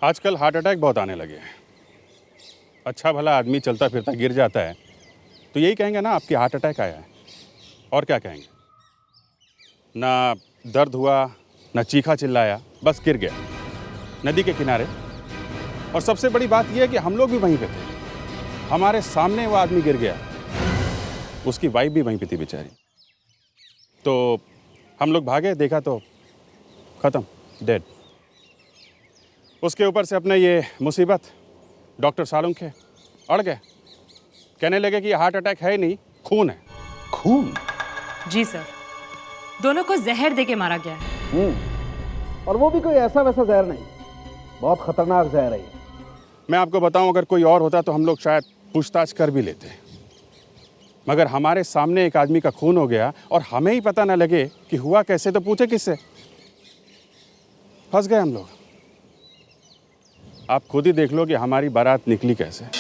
आजकल heart attack बहुत आने लगे हैं। अच्छा भला आदमी चलता फिरता गिर जाता है तो यही कहेंगे ना आपकी हार्ट अटैक आया है, और क्या कहेंगे। ना दर्द हुआ, ना चीखा चिल्लाया, बस गिर गया नदी के किनारे। और सबसे बड़ी बात यह है कि हम लोग भी वहीं पे थे, हमारे सामने वो आदमी गिर गया, उसकी वाइफ भी वहीं पे थी बेचारी। तो हम लोग भागे, देखा तो ख़त्म, डेड। उसके ऊपर से अपने ये मुसीबत डॉक्टर सालुंखे अड़ गए, कहने लगे कि ये हार्ट अटैक है ही नहीं, खून है। खून? जी सर, दोनों को जहर देके मारा गया है। और वो भी कोई ऐसा वैसा जहर नहीं, बहुत खतरनाक जहर है ये। मैं आपको बताऊं, अगर कोई और होता तो हम लोग शायद पूछताछ कर भी लेते, मगर हमारे सामने एक आदमी का खून हो गया और हमें ही पता ना लगे कि हुआ कैसे, तो पूछे किससे। फंस गए हम लोग। आप खुद ही देख लो कि हमारी बारात निकली कैसे।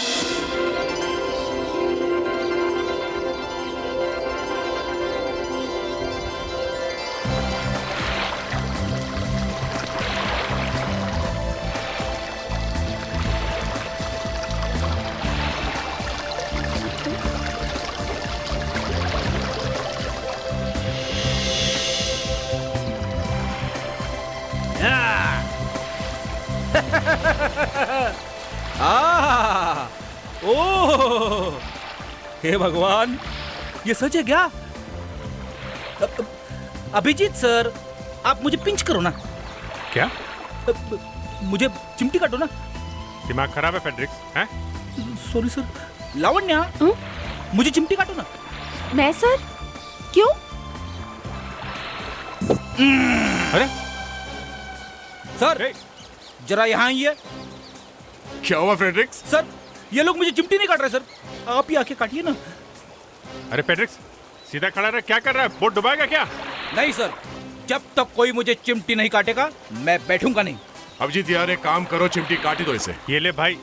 ओह, हे भगवान, ये सच है क्या? अभिजीत सर, आप मुझे पिंच करो ना। क्या? मुझे चिमटी काटो ना। दिमाग खराब है फेड्रिक्स? हैं? Sorry sir. लावण्या, मुझे चिमटी काटो ना। मैं सर? क्यों? अरे सर, जरा यहाँ आइए। क्या हुआ फेड्रिक्स? सर, ये लोग मुझे चिमटी नहीं काट रहे सर, आप ही आके काटिए ना। अरे फेड्रिक्स, सीधा खड़ा रह, क्या कर रहा है? बोट डुबाएगा क्या? नहीं सर, जब तक कोई मुझे चिमटी नहीं काटेगा मैं बैठूंगा नहीं। अभिजीत यार, एक काम करो, चिमटी काटी दो इसे। ये ले भाई।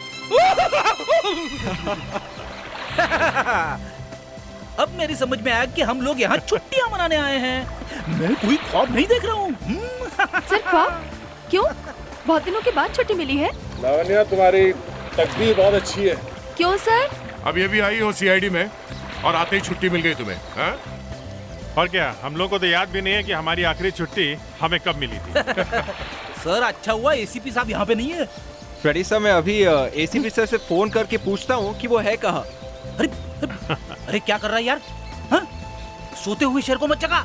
अब मेरी समझ में आया कि हम लोग यहाँ छुट्टियां मनाने आए हैं। मैं कोई ख्वाब नहीं देख रहा हूँ। सर ख्वाब? क्यों? बहुत दिनों के बाद छुट्टी मिली है। लावण्या, तुम्हारी तकदीर बहुत अच्छी है। क्यों सर? अब ये भी आई हो सीआईडी में और आते ही छुट्टी मिल गई तुम्हें, हाँ? और क्या, हम लोग को तो याद भी नहीं है कि हमारी आखिरी छुट्टी हमें कब मिली थी। सर, अच्छा हुआ एसीपी साहब यहाँ पे नहीं है। फ्रेडी सर, मैं अभी एसीपी सर से फोन करके पूछता हूँ कि वो है कहाँ। अरे अरे, क्या कर रहा है यार? हाँ? सोते हुए शेर को मत जगा।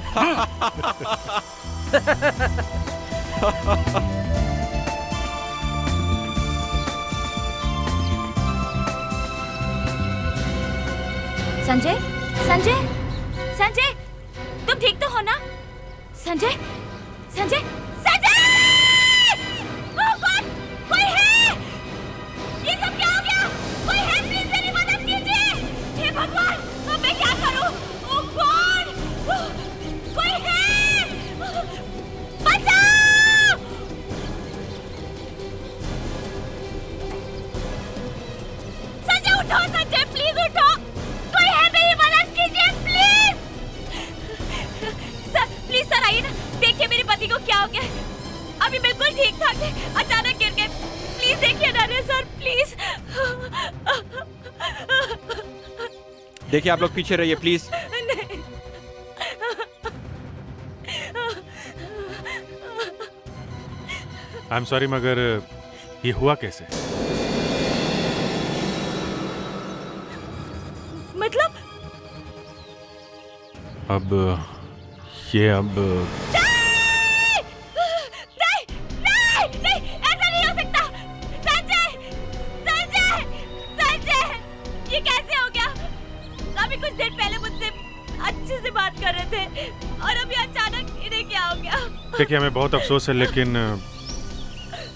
संजय, संजय, संजय, तुम ठीक तो हो ना? संजय, संजय, संजय! ओह गॉड, कोई है? ये सब क्या हो गया? कोई है? प्लीज मेरी मदद कीजिए। हे भगवान, अब मैं क्या करूं? ओह गॉड, कोई है? बचाओ! संजय उठो, संजय प्लीज उठो। कोई है, मेरी मदद कीजिए प्लीज। सर, प्लीज सर आइए ना, देखिए मेरे पति को क्या हो गया है। अभी बिल्कुल ठीक ठाक थे, अचानक गिर गए। प्लीज देखिए ना सर, प्लीज। देखिए, आप लोग पीछे रहिए प्लीज। आई एम सॉरी, मगर ये हुआ कैसे? मतलब? अब ये अब नहीं, नहीं, नहीं, ऐसा नहीं हो सकता। संजय, संजय, संजय, ये कैसे हो गया? अभी कुछ देर पहले मुझसे अच्छे से बात कर रहे थे और अभी अचानक इन्हें क्या हो गया? देखिए, हमें बहुत अफसोस है, लेकिन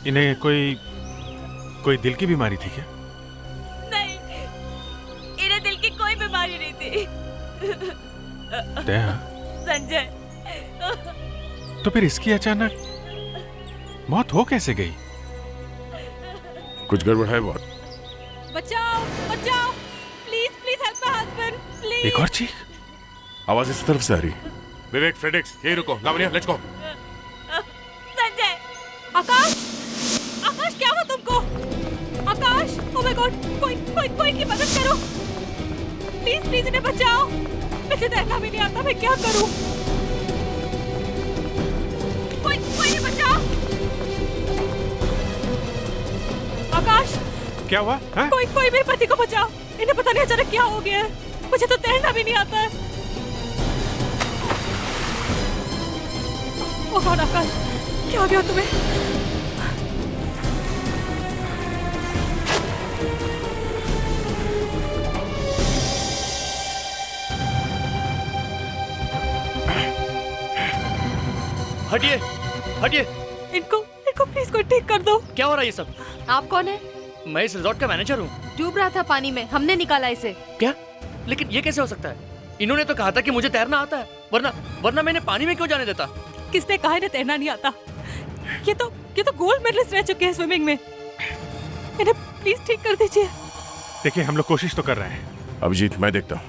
इन्हें कोई दिल की बीमारी थी क्या? नहीं, इन्हें दिल की कोई बीमारी नहीं थी। संजय, तो फिर इसकी अचानक मौत हो कैसे गई? कुछ गड़बड़ है बहुत। बचाओ, बचाओ, please please help my husband, please. एक और चीख। आवाज इस तरफ से आ रही। विवेक, फ्रेडिक्स, यही रुको। Lavanya, let's go. संजय, आकाश, आकाश क्या हुआ तुमको? माय गॉड, कोई की मदद करो प्लीज प्लीज, इन्हें बचाओ। मुझे तैरना भी नहीं आता, मैं क्या करूं? कोई इन्हें बचाओ। आकाश, क्या हुआ है? कोई मेरे पति को बचाओ, इन्हें पता नहीं अचानक क्या हो गया है। मुझे तो तैरना भी नहीं आता है। ओह गॉड आकाश, क्या हो गया तुम्हें? हटिए हटिए। इनको प्लीज कोई ठीक कर दो। क्या हो रहा है ये सब? आप कौन है? मैं इस रिजॉर्ट का मैनेजर हूँ। डूब रहा था पानी में, हमने निकाला इसे। क्या? लेकिन ये कैसे हो सकता है? इन्होंने तो कहा था कि मुझे तैरना आता है, वरना मैंने पानी में क्यों जाने देता? किसने कहा इन्हें तैरना नहीं आता? ये तो गोल्ड मेडलिस्ट रह चुके हैं स्विमिंग में। इन्हें प्लीज ठीक कर दीजिए। देखिए हम लोग कोशिश तो कर रहे हैं। अभिजीत, मैं देखता हूँ।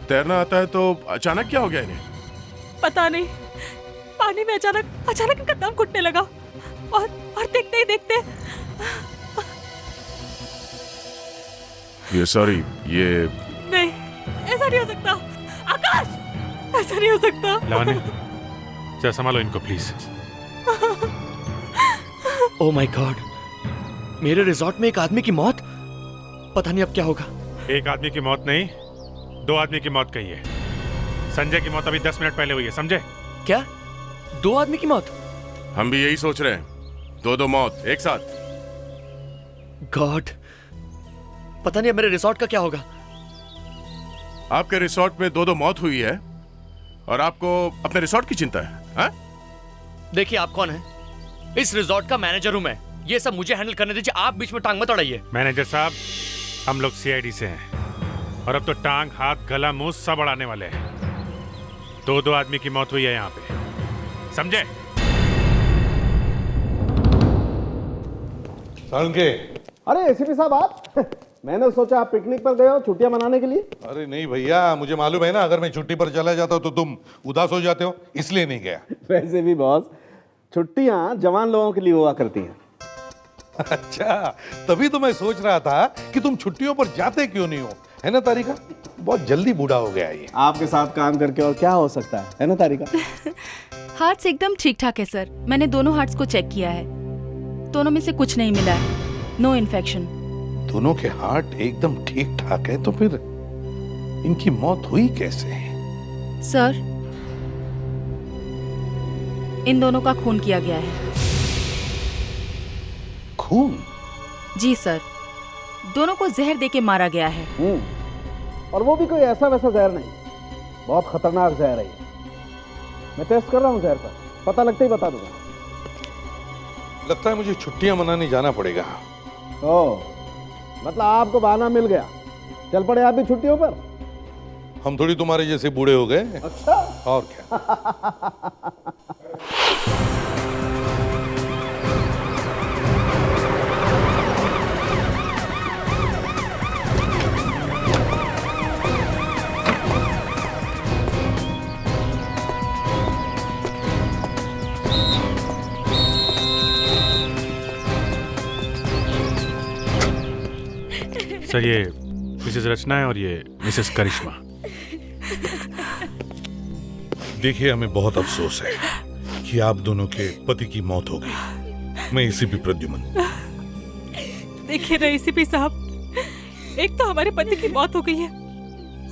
तैरना आता है तो अचानक क्या हो गया इन्हें? पता नहीं, पानी में अचानक इनका दम घुटने लगा और देखते ही देखते ये नहीं, ऐसा नहीं हो सकता आकाश, ऐसा नहीं हो सकता। लवानी, जरा संभालो इनको प्लीज। ओह माय गॉड, मेरे रिजॉर्ट में एक आदमी की मौत। पता नहीं अब क्या होगा। एक आदमी की मौत नहीं, 2 आदमी की मौत कही है। संजय की मौत अभी 10 मिनट पहले हुई है, समझे? क्या? 2 आदमी की मौत? हम भी यही सोच रहे हैं, 2 मौत एक साथ। गॉड, पता नहीं अब मेरे रिजॉर्ट का क्या होगा। आपके रिसोर्ट में 2 मौत हुई है और आपको अपने रिसोर्ट की चिंता है, हाँ? देखिए आप कौन हैं? इस रिजॉर्ट का मैनेजर हूं मैं। ये सब मुझे हैंडल करने दीजिए, आप बीच में टांग मत अड़ाइए। मैनेजर साहब, हम लोग सीआईडी से हैं और अब तो टांग, हाथ, गला, मुंह सब अड़ाने वाले हैं। 2 आदमी की मौत हुई है यहाँ पे, समझे? के अरे एसीपी साहब आप मैंने सोचा आप पिकनिक पर गए हो छुट्टियां मनाने के लिए। अरे नहीं भैया, मुझे मालूम है ना, अगर मैं छुट्टी पर चला जाता तो तुम उदास हो जाते हो, इसलिए नहीं गया। वैसे भी बॉस, छुट्टियां जवान लोगों के लिए हुआ करती हैं। अच्छा, तभी तो मैं सोच रहा था कि तुम छुट्टियों पर जाते क्यों नहीं हो, है ना तारिका? बहुत जल्दी बूढ़ा हो गया ये। आपके साथ काम करके और क्या हो सकता है ना तारिका? हार्ट्स एकदम ठीक ठाक है सर। मैंने दोनों हार्ट्स को चेक किया है, दोनों में से कुछ नहीं मिला है। No infection. दोनों के हार्ट एकदम ठीक ठाक है, तो फिर इनकी मौत हुई कैसे? सर, इन दोनों का खून किया गया है। खून? जी सर, दोनों को जहर देके मारा गया है। और वो भी कोई ऐसा वैसा जहर नहीं, बहुत खतरनाक जहर है ये। मैं टेस्ट कर रहा हूँ जहर का, पता लगते ही बता दूंगा। लगता है मुझे छुट्टियां मनाने जाना पड़ेगा। ओह, मतलब आपको बहाना मिल गया, चल पड़े आप भी छुट्टियों पर। हम थोड़ी तुम्हारे जैसे बूढ़े हो गए। अच्छा, और क्या। सर, ये मिसेस रचना है और ये मिसेस करिश्मा। देखिए, हमें बहुत अफसोस है कि आप दोनों के पति की मौत हो गई। मैं एसीपी प्रद्युमन। देखिए ना एसीपी साहब, एक तो हमारे पति की मौत हो गई है,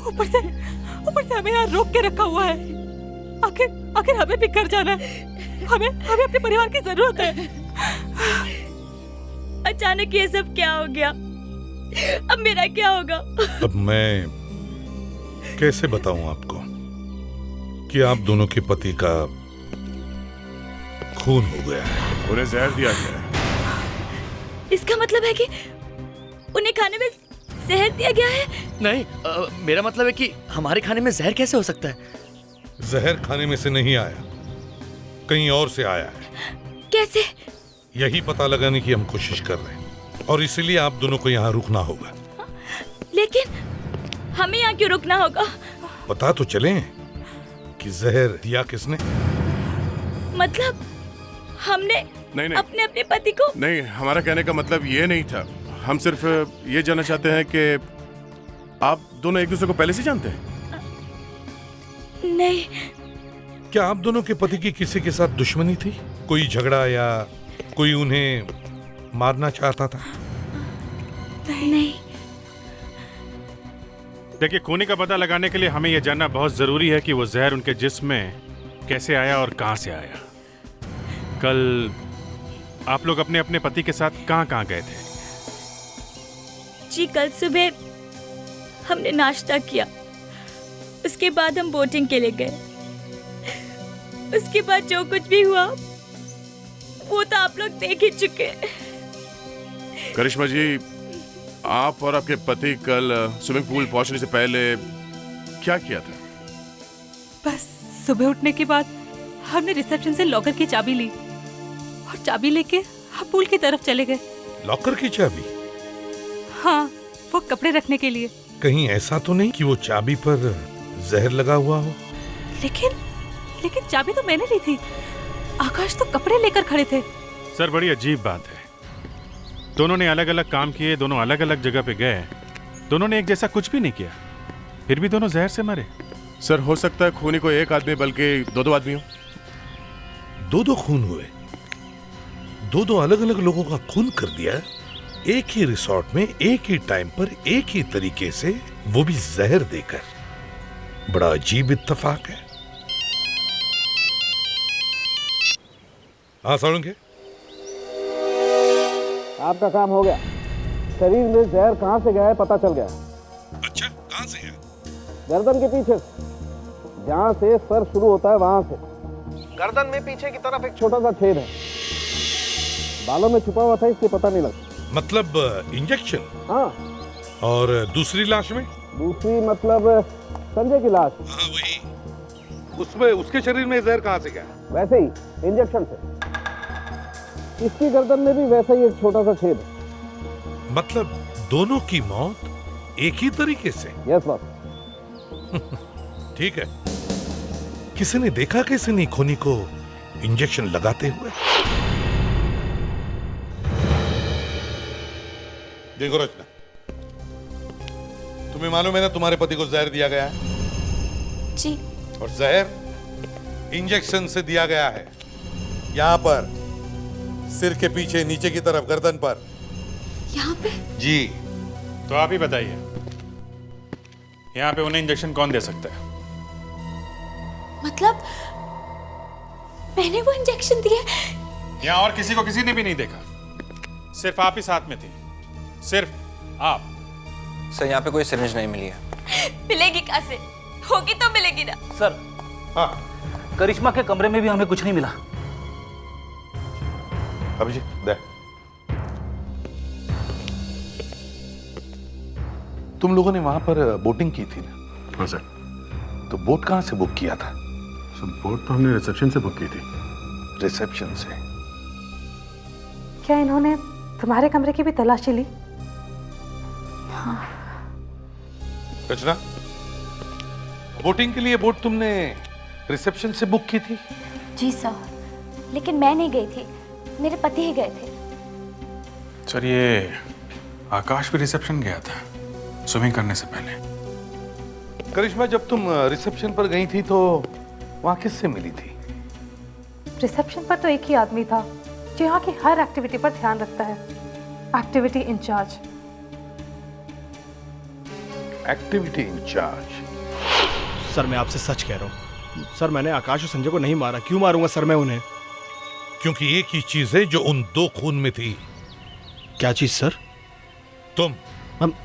ऊपर से हमें यहाँ रोक के रखा हुआ है। आखिर हमें भी घर जाना है, हमें अपने परिवार की जरूरत है। अचानक ये सब क्या हो गया? अब मेरा क्या होगा? अब मैं कैसे बताऊं आपको कि आप दोनों के पति का खून हो गया है। उन्हें जहर दिया गया है। इसका मतलब है कि उन्हें खाने में जहर दिया गया है? नहीं, मेरा मतलब है कि हमारे खाने में जहर कैसे हो सकता है? जहर खाने में से नहीं आया, कहीं और से आया है। कैसे? यही पता लगाने की हम कोशिश कर रहे हैं और इसीलिए आप दोनों को यहाँ रुकना होगा। लेकिन हमें यहाँ क्यों रुकना होगा? पता तो चले कि जहर दिया किसने। मतलब हमने नहीं अपने पति को? नहीं, हमारा कहने का मतलब ये नहीं था। हम सिर्फ ये जानना चाहते हैं कि आप दोनों एक दूसरे को पहले से जानते हैं? नहीं। क्या आप दोनों के पति की किसी के साथ दुश्मनी थी? कोई झगड़ा या कोई उन्हें मारना चाहता था? नहीं। देखिए, खूनी का पता लगाने के लिए हमें यह जानना बहुत जरूरी है कि वो जहर उनके जिस्म में कैसे आया और कहां से आया। कल आप लोग अपने अपने पति के साथ कहां गए थे? जी कल सुबह हमने नाश्ता किया, उसके बाद हम बोटिंग के लिए गए। उसके बाद जो कुछ भी हुआ वो तो आप लोग देख ही चुके। करिश्मा जी, आप और आपके पति कल स्विमिंग पूल पहुंचने से पहले क्या किया था? बस सुबह उठने के बाद हमने रिसेप्शन से लॉकर की चाबी ली और चाबी लेके हम पूल की तरफ चले गए। लॉकर की चाबी? हाँ, वो कपड़े रखने के लिए। कहीं ऐसा तो नहीं कि वो चाबी पर जहर लगा हुआ हो? लेकिन चाबी तो मैंने ली थी। आकाश तो कपड़े लेकर खड़े थे। सर, बड़ी अजीब बात है। दोनों ने अलग अलग काम किए, दोनों अलग अलग जगह पे गए, दोनों ने एक जैसा कुछ भी नहीं किया, फिर भी दोनों जहर से मरे। सर, हो सकता है खूनी को एक आदमी बल्कि दो आदमी हो। दो खून हुए? दो अलग अलग लोगों का खून कर दिया एक ही रिसोर्ट में, एक ही टाइम पर, एक ही तरीके से, वो भी जहर देकर। बड़ा अजीब इत्तेफाक है। हाँ सालुंके, आपका काम हो गया। शरीर में जहर कहां से गया है पता चल गया। अच्छा, कहां से है? गर्दन के पीछे से, जहां से सर शुरू होता है वहां से। गर्दन में पीछे की तरफ एक छोटा सा छेद है, बालों में छुपा हुआ था इसलिए पता नहीं लगा। मतलब इंजेक्शन? हाँ। और दूसरी लाश में? दूसरी मतलब संजय की लाश। हाँ वही। उसमें उसके शरीर में जहर कहां से गया? वैसे ही, इंजेक्शन से। इसकी गर्दन में भी वैसा ही एक छोटा सा छेद है। मतलब दोनों की मौत एक ही तरीके से? Yes boss. ठीक है। किसी ने देखा किसी ने खूनी को इंजेक्शन लगाते हुए? देखो रचना, तुम्हें मालूम है ना तुम्हारे पति को जहर दिया गया है? जी। और जहर इंजेक्शन से दिया गया है। यहां पर, सिर के पीछे, नीचे की तरफ, गर्दन पर। यहाँ पे? जी। तो आप ही बताइए, यहाँ पे उन्हें इंजेक्शन कौन दे सकता है? मतलब मैंने वो इंजेक्शन दिया? यहाँ और किसी को किसी ने भी नहीं देखा, सिर्फ आप ही साथ में थी, सिर्फ आप। सर, यहाँ पे कोई सिरिंज नहीं मिली है। मिलेगी कहाँ से? होगी तो मिलेगी ना। सर, हाँ, करिश्मा के कमरे में भी हमें कुछ नहीं मिला। अभिजीत दे। तुम लोगों ने वहां पर बोटिंग की थी ना? हाँ सर। तो बोट कहां से बुक किया था? सर, बोट तो हमने रिसेप्शन से बुक की थी। रिसेप्शन से? क्या इन्होंने तुम्हारे कमरे की भी तलाशी ली? हाँ। रचना, बोटिंग के लिए बोट तुमने रिसेप्शन से बुक की थी? जी सर, लेकिन मैं नहीं गई थी, मेरे पति ही गए थे। सर, ये आकाश भी रिसेप्शन गया था स्विमिंग करने से पहले। करिश्मा, जब तुम रिसेप्शन पर गई थी तो वहां किससे मिली थी? रिसेप्शन पर तो एक ही आदमी था जो यहाँ की हर एक्टिविटी पर ध्यान रखता है। Activity in charge. Activity in charge? Sir, मैं आपसे सच कह रहा हूँ सर, मैंने आकाश और संजय को नहीं मारा। क्यों मारूंगा सर मैं उन्हें? क्योंकि एक ही चीज है जो उन दो खून में थी। क्या चीज सर? तुम।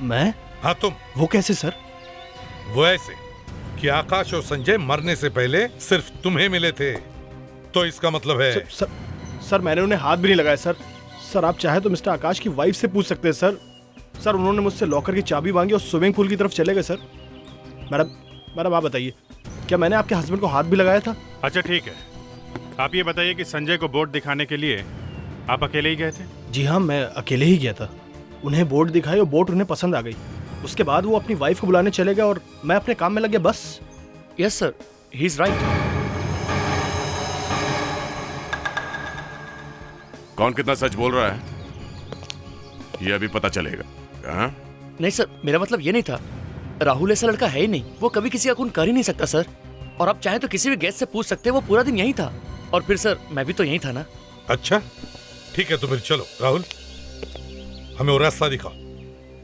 मैं? हाँ तुम। वो कैसे सर? वो ऐसे कि आकाश और संजय मरने से पहले सिर्फ तुम्हें मिले थे, तो इसका मतलब है सर, मैंने उन्हें हाथ भी नहीं लगाया सर। सर, आप चाहे तो मिस्टर आकाश की वाइफ से पूछ सकते हैं सर। सर, उन्होंने मुझसे लॉकर की चाबी मांगी और स्विमिंग पूल की तरफ चले गए सर। मैडम आप बताइए, क्या मैंने आपके हस्बैंड को हाथ भी लगाया था? अच्छा ठीक है, आप ये बताइए कि संजय को बोर्ड दिखाने के लिए आप अकेले ही गए थे? जी हाँ, मैं अकेले ही गया था। उन्हें बोर्ड दिखाई और बोर्ड उन्हें पसंद आ गई। उसके बाद वो अपनी वाइफ को बुलाने चले गए और मैं अपने काम में लग गया, बस। Yes sir, he is right. कौन कितना सच बोल रहा है? ये अभी पता चलेगा। हाँ? नहीं सर, मेरा मतलब ये नहीं था। राहुल ऐसा लड़का है ही नहीं, वो कभी किसी का खून कर ही नहीं सकता सर। और आप चाहे तो किसी भी गेस्ट से पूछ सकते हैं, वो पूरा दिन यही था। और फिर सर मैं भी तो यही था ना। अच्छा ठीक है, तो फिर चलो राहुल, हमें वो रास्ता दिखाओ,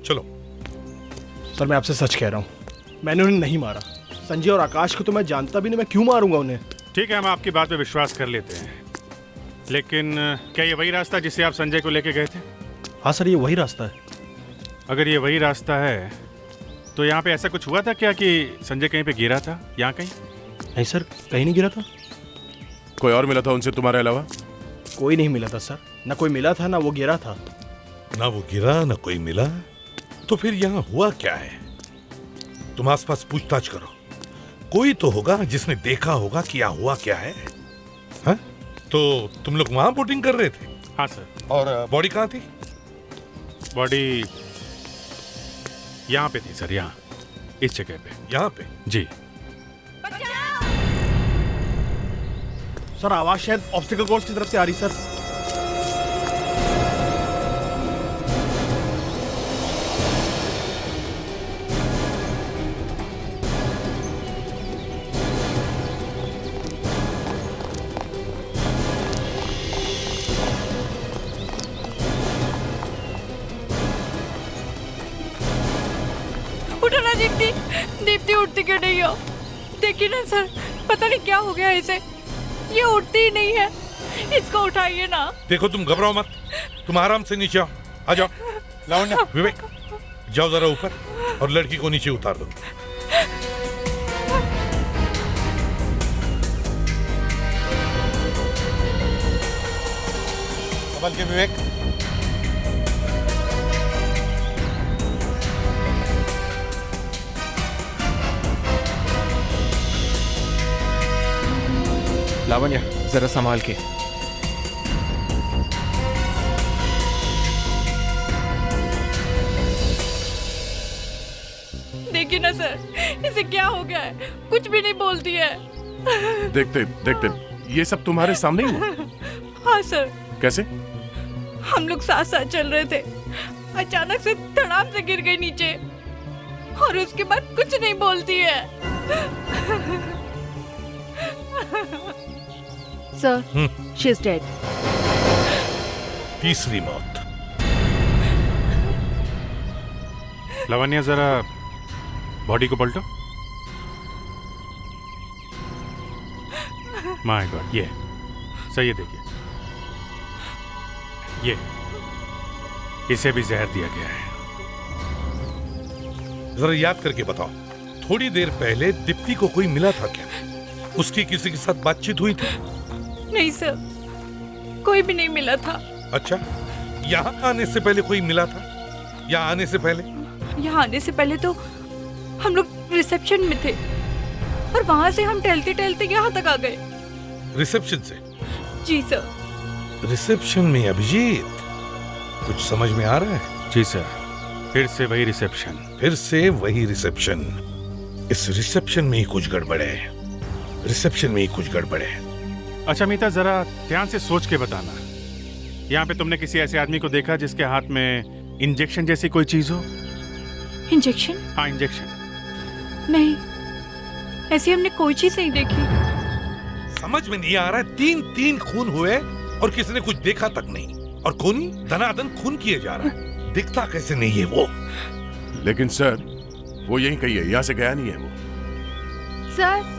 चलो। सर मैं आपसे सच कह रहा हूँ, मैंने उन्हें नहीं मारा। संजय और आकाश को तो मैं जानता भी नहीं, मैं क्यों मारूंगा उन्हें। ठीक है, हम आपकी बात पे विश्वास कर लेते हैं, लेकिन क्या ये वही रास्ता जिससे आप संजय को लेके गए थे? हाँ सर, ये वही रास्ता है। अगर ये वही रास्ता है तो यहाँ पे ऐसा कुछ हुआ था क्या कि संजय कहीं पे गिरा था? यहाँ कहीं? नहीं सर, कहीं नहीं गिरा था। कोई और मिला था उनसे तुम्हारे अलावा? कोई नहीं मिला था सर, ना कोई मिला था ना वो गिरा था। ना वो गिरा ना कोई मिला, तो फिर यहाँ हुआ क्या है? तुम आसपास पूछताछ करो, कोई तो होगा जिसने देखा होगा कि यहाँ हुआ क्या है। हाँ? तो तुम लोग वहां बोटिंग कर रहे थे? हाँ सर। और बॉडी कहाँ थी? बॉडी यहाँ पे थी सर, यहाँ इस जगह पे। यहाँ पे? जी सर आवाज शायद ऑब्स्टिकल कोर्स की तरफ से आ रही सर। उठो ना दीप्ति, दीप्ति उठती क्यों नहीं हो? देखिए ना सर, पता नहीं क्या हो गया इसे, ये उठती ही नहीं है। इसको उठाइए ना। देखो तुम घबराओ मत, तुम आराम से नीचे आओ, आ जाओ। लावण्या, विवेक जाओ जरा ऊपर और लड़की को नीचे उतार दो। संभल के विवेक। लावण्या जरा संभाल के। देखिए ना सर, इसे क्या हो गया है, कुछ भी नहीं बोलती है। देखते देखते ये सब तुम्हारे सामने ही हुआ? हाँ सर। कैसे? हम लोग साथ साथ चल रहे थे, अचानक से धड़ाम से गिर गई नीचे और उसके बाद कुछ नहीं बोलती है। Sir, she is dead. तीसरी मौत। लावण्या जरा बॉडी को पलटो। माय गॉड, ये सही है, देखिए ये इसे भी जहर दिया गया है। जरा याद करके बताओ, थोड़ी देर पहले दीप्ति को कोई मिला था क्या? उसकी किसी के साथ बातचीत हुई थी? नहीं सर, कोई भी नहीं मिला था। अच्छा, यहाँ आने से पहले कोई मिला था? यहाँ आने से पहले? यहाँ आने से पहले तो हम लोग रिसेप्शन में थे और वहाँ से हम टहलते टहलते यहाँ तक आ गए। रिसेप्शन से? जी सर। रिसेप्शन में अभिजीत, कुछ समझ में आ रहा है? जी सर, फिर से वही रिसेप्शन। फिर से वही रिसेप्शन। इस रिसेप्शन में ही कुछ गड़बड़ है, रिसेप्शन में ही कुछ गड़बड़ है। अच्छा मीता, जरा ध्यान से सोच के बताना, यहाँ पे तुमने किसी ऐसे आदमी को देखा जिसके हाथ में इंजेक्शन जैसी कोई चीज हो? इंजेक्शन? हाँ, इंजेक्शन। नहीं, ऐसी हमने कोई चीज नहीं देखी। समझ में नहीं आ रहा है, 3 खून हुए और किसी ने कुछ देखा तक नहीं, और खूनी धनाधन खून किए जा रहा है, दिखता कैसे नहीं है वो? लेकिन सर वो यहीं कहीं है, यहाँ से गया नहीं है वो। सर,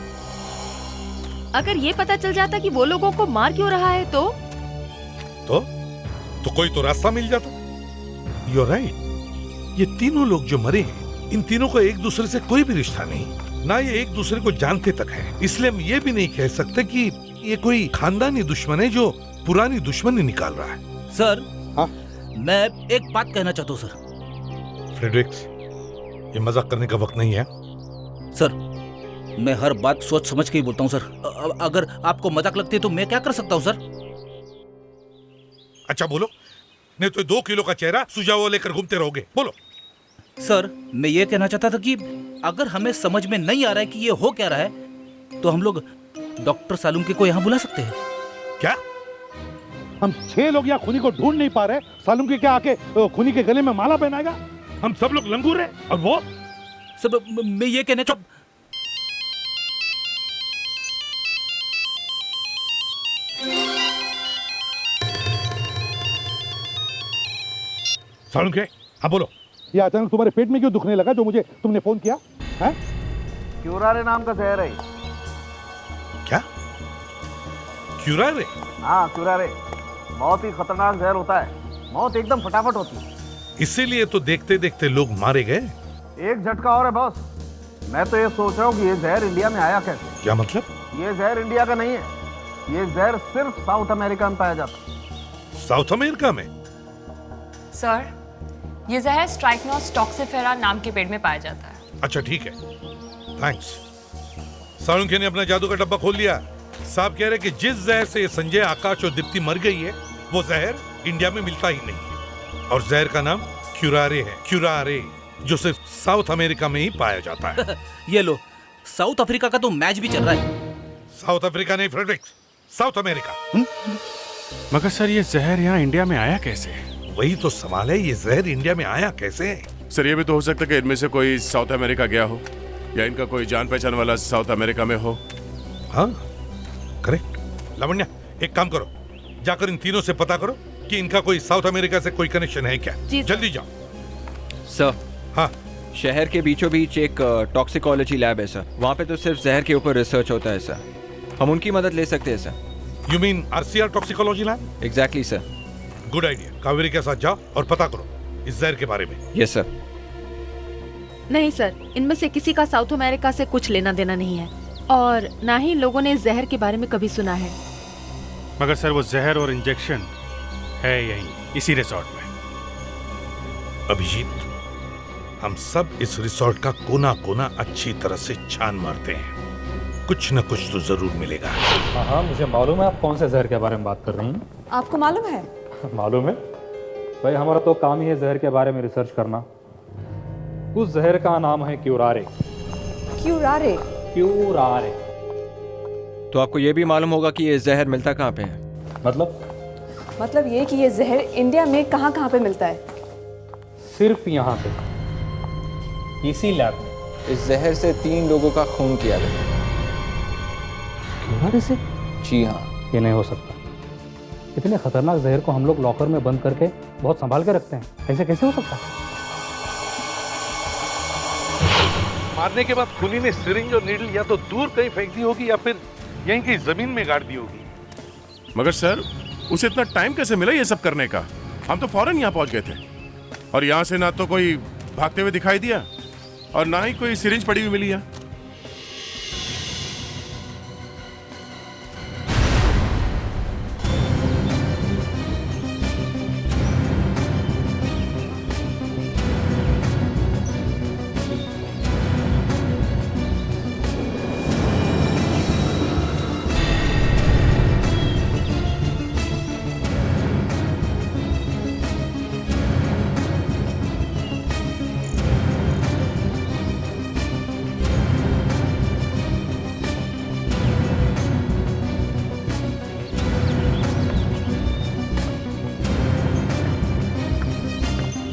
अगर ये पता चल जाता कि वो लोगों को मार क्यों रहा है तो कोई तो रास्ता मिल जाता। You're right। ये तीनों लोग जो मरे हैं, इन तीनों को एक दूसरे से कोई भी रिश्ता नहीं, ना ये एक दूसरे को जानते तक है। इसलिए हम ये भी नहीं कह सकते कि ये कोई खानदानी दुश्मन है जो पुरानी दुश्मनी निकाल रहा है। सर, हाँ? मैं एक बात कहना चाहता हूँ सर। फ्रेडरिक्स, ये मजाक करने का वक्त नहीं है। सर, मैं हर बात सोच समझ के ही बोलता हूँ सर। अगर आपको मजाक लगती है तो मैं क्या कर सकता हूँ सर? अच्छा बोलो, नहीं तो 2 किलो का चेहरा सुझाव लेकर घूमते रहोगे, बोलो। सर, मैं ये कहना चाहता था कि अगर हमें समझ में नहीं आ रहा है कि ये हो क्या रहा है, तो हम लोग डॉक्टर सालुंके को यहाँ बुला सकते हैं। क्या? हम 6 लोग यहाँ खुनी को ढूंढ नहीं पा रहे, सालुंकी क्या आके खुनी के गले में माला पहनाएगा? हम सब लोग लंगूर हैं और वो सब मैं ये कहने का सालुंकी, हाँ बोलो, ये अचानक तुम्हारे पेट में क्यों दुखने लगा जो मुझे तुमने फोन किया है? क्यूरारे नाम का जहर है। क्या? क्यूरारे? हाँ क्यूरारे, बहुत ही खतरनाक जहर होता है, मौत एकदम फटाफट होती है। इसीलिए तो देखते देखते लोग मारे गए। एक झटका और है बॉस, मैं तो ये सोच रहा हूँ कि ये जहर इंडिया में आया कैसे। क्या मतलब? ये जहर इंडिया का नहीं है, ये जहर सिर्फ साउथ अमेरिका में पाया जाता है। साउथ अमेरिका में? सर, ये जहर स्ट्राइकनोस टॉक्सिफेरा नाम के पेड़ में पाया जाता है। अच्छा ठीक है, थैंक्स। सालुंकी ने अपना जादू का डब्बा खोल लिया। साहब कह रहे कि जिस जहर से संजय, आकाश और दीप्ति मर गई है, वो जहर इंडिया में मिलता ही नहीं है, और जहर का नाम क्यूरारे है। क्यूरारे, जो सिर्फ साउथ अमेरिका में ही पाया जाता है। ये लो, साउथ अफ्रीका का तो मैच भी चल रहा है। साउथ अफ्रीका नहीं फ्रेडरिक्स, साउथ अमेरिका। मगर सर ये जहर यहाँ इंडिया में आया कैसे? वही तो सवाल है, ये जहर इंडिया में आया कैसे? सर ये भी तो हो सकता है कि इनमें से कोई साउथ अमेरिका गया हो, या इनका कोई जान पहचान वाला साउथ अमेरिका में हो। हाँ करेक्ट। लावण्या, एक काम करो, जाकर इन तीनों से पता करो कि इनका कोई साउथ अमेरिका से कोई कनेक्शन है क्या। जल्दी जाओ। सर, हाँ, शहर के बीचों बीच एक टॉक्सिकोलॉजी लैब है सर, वहाँ पे तो सिर्फ जहर के ऊपर रिसर्च होता है सर, हम उनकी मदद ले सकते हैं sir. You mean RCR toxicology lab? Exactly sir. Good idea. Kaveri के साथ जाओ और पता करो इस जहर के बारे में। Yes sir. नहीं सर, इनमें से किसी का साउथ अमेरिका से कुछ लेना देना नहीं है, और ना ही लोगों ने इस जहर के बारे में कभी सुना है। मगर सर वो जहर और इंजेक्शन है यहीं इसी रिसोर्ट में। अभिजीत, हम सब इस रिसोर्ट का कोना कोना अच्छी तरह से छान मारते हैं, कुछ न कुछ तो जरूर मिलेगा। हाँ, मुझे मालूम है आप कौन से जहर के बारे में बात कर रही हैं। आपको मालूम है? मालूम है भाई, हमारा तो काम ही है जहर के बारे में रिसर्च करना। उस जहर का नाम है क्यूरारे। क्यूरारे? क्यूरारे। तो आपको ये भी मालूम होगा कि ये जहर मिलता कहाँ पे है? मतलब ये कि ये जहर इंडिया में कहाँ कहाँ पे मिलता है? सिर्फ यहाँ पे, इसी लैब में। इस जहर से 3 लोगों का खून किया गया। क्यूरारे से? जी हाँ। ये नहीं हो सकता, इतने खतरनाक जहर को हम लोग लॉकर में बंद करके बहुत संभाल के रखते हैं, ऐसे कैसे हो सकता? मारने के बाद खूनी ने सिरिंज और नीडल या तो दूर कहीं फेंक दी होगी या फिर यहीं की जमीन में गाड़ दी होगी। मगर सर उसे इतना टाइम कैसे मिला ये सब करने का? हम तो फौरन यहाँ पहुंच गए थे, और यहाँ से ना तो कोई भागते हुए दिखाई दिया और ना ही कोई सिरिंज पड़ी हुई मिली है।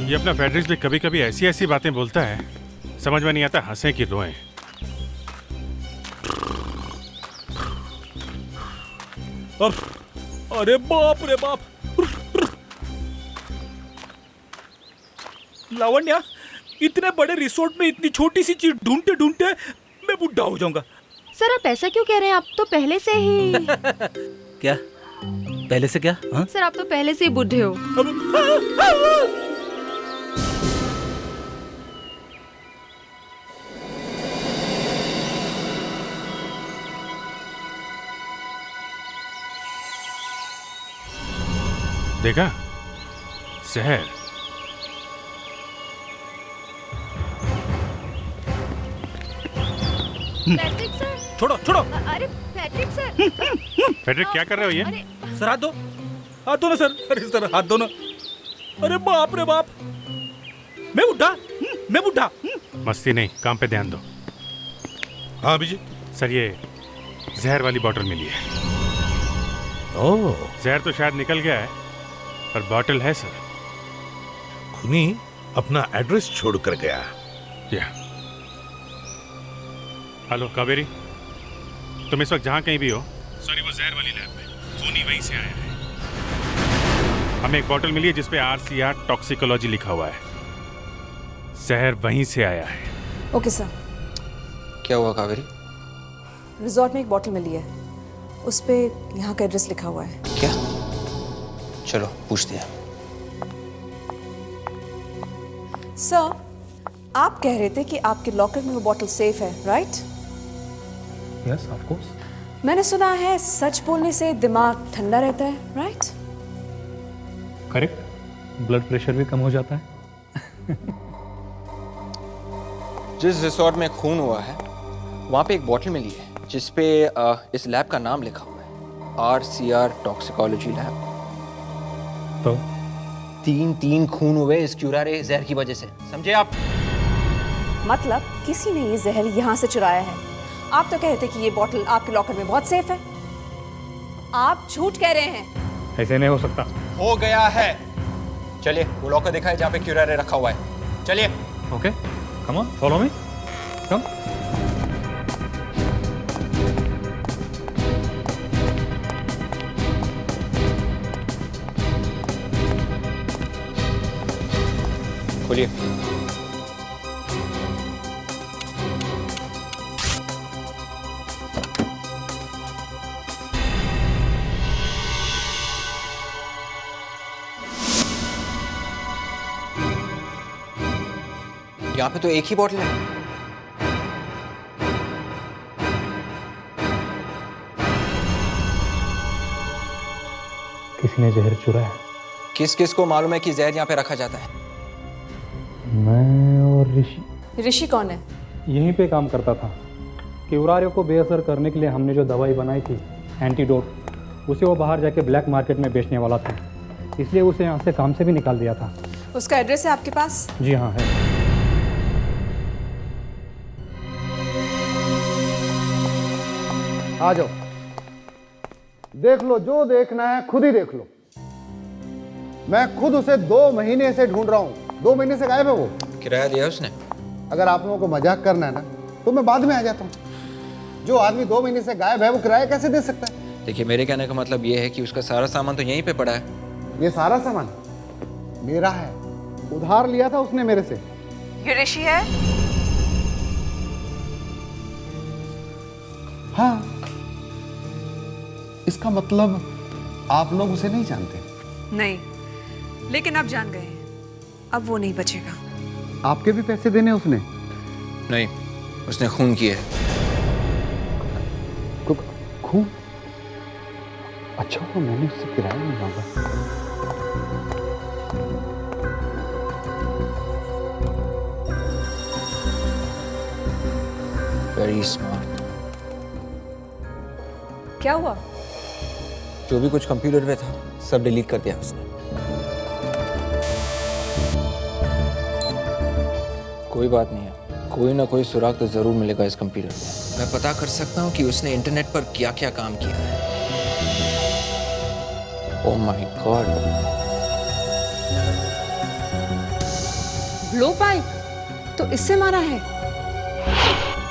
ये अपना फेडरिक्स भी कभी कभी ऐसी ऐसी बातें बोलता है, समझ में नहीं आता हंसे कि रोएं। अरे बाप रे बाप। लावण्या, इतने बड़े रिसोर्ट में इतनी छोटी सी चीज ढूंढते ढूंढते मैं बुढ़ा हो जाऊंगा। सर आप ऐसा क्यों कह रहे हैं? आप तो पहले से ही क्या? पहले से क्या? हाँ? सर आप तो पहले से ही बूढ़े हो। देखा जहर। पैट्रिक सर, छोड़ो छोड़ो। अरे पैट्रिक सर। फेडरिक क्या कर रहे हो ये? सर हाथ दो, हाथ दो ना सर। अरे सर हाथ दो ना। अरे बाप रे बाप, मैं बुढ़ा, मैं बुढ़ा। मस्ती नहीं, काम पे ध्यान दो। हाँ अभिजीत। सर ये जहर वाली बॉटल मिली है। ओह, जहर तो शायद निकल गया है, पर बॉटल है सर। खूनी अपना एड्रेस छोड़कर गया। या हेलो कावेरी, तुम इस वक्त जहाँ कहीं भी हो, सॉरी वो जहर वाली लैब में, खूनी वहीं से आया है। हमें एक बॉटल मिली है जिसपे RCR टॉक्सिकोलॉजी लिखा हुआ है। जहर वहीं से आया है। Okay sir. क्या हुआ कावेरी? रिजॉर्ट में एक बॉटल मिली है, उस पे यहाँ का एड्रेस लिखा हुआ है। क्या? चलो पूछते हैं। सर, आप कह रहे थे कि आपके लॉकर में वो बॉटल सेफ है, राइट? Yes of course. मैंने सुना है सच बोलने से दिमाग ठंडा रहता है, राइट? करेक्ट, ब्लड प्रेशर भी कम हो जाता है। जिस रिसोर्ट में खून हुआ है वहाँ पे एक बॉटल मिली है जिसपे इस लैब का नाम लिखा हुआ है, RCR टॉक्सिकोलॉजी लैब। तो तीन खून हुए इस क्यूरारे जहर की वजह से, समझे आप? मतलब किसी ने ये जहर यहाँ से चुराया है। आप तो कहते कि ये बॉटल आपके लॉकर में बहुत सेफ है। आप झूठ कह रहे हैं। ऐसे नहीं हो सकता। हो गया है। चलिए वो लॉकर दिखाए जहाँ पे क्यूरारे रखा हुआ है। चलिए। Okay, come on, follow me, come. खोलिए। यहाँ पे तो एक ही बॉटल है। किसी ने जहर चुराया। किस किस को मालूम है कि जहर यहाँ पे रखा जाता है? मैं और ऋषि। ऋषि कौन है? यहीं पे काम करता था। क्यूरारे को बेअसर करने के लिए हमने जो दवाई बनाई थी, एंटीडोट, उसे वो बाहर जाके ब्लैक मार्केट में बेचने वाला था, इसलिए उसे यहाँ से काम से भी निकाल दिया था। उसका एड्रेस है आपके पास? जी हाँ है। आ जाओ, देख लो जो देखना है, खुद ही देख लो। मैं खुद उसे 2 महीने से ढूंढ रहा हूँ। 2 महीने से गायब है वो। किराया दिया उसने? अगर आप लोगों को मजाक करना है ना, तो मैं बाद में आ जाता हूँ। जो आदमी 2 महीने से गायब है वो किराया कैसे दे सकता है? देखिए, मेरे कहने का मतलब ये है कि उसका सारा सामान तो यहीं पे पड़ा है। ये सारा सामान मेरा है, उधार लिया था उसने मेरे से। ये ऋषि है? हाँ, इसका मतलब आप लोग उसे नहीं जानते? नहीं, लेकिन अब जान गए हैं। अब वो नहीं बचेगा। आपके भी पैसे देने उसने? नहीं, उसने खून किया है। खून? अच्छा हुआ मैंने उससे किराया नहीं मांगा। Very smart. क्या हुआ? जो भी कुछ कंप्यूटर पे था सब डिलीट कर दिया उसने। कोई बात नहीं है, कोई ना कोई सुराग तो जरूर मिलेगा इस कंप्यूटर पे। मैं पता कर सकता हूँ कि उसने इंटरनेट पर क्या क्या काम किया है। Oh my God. Blow pipe? तो इससे मारा है?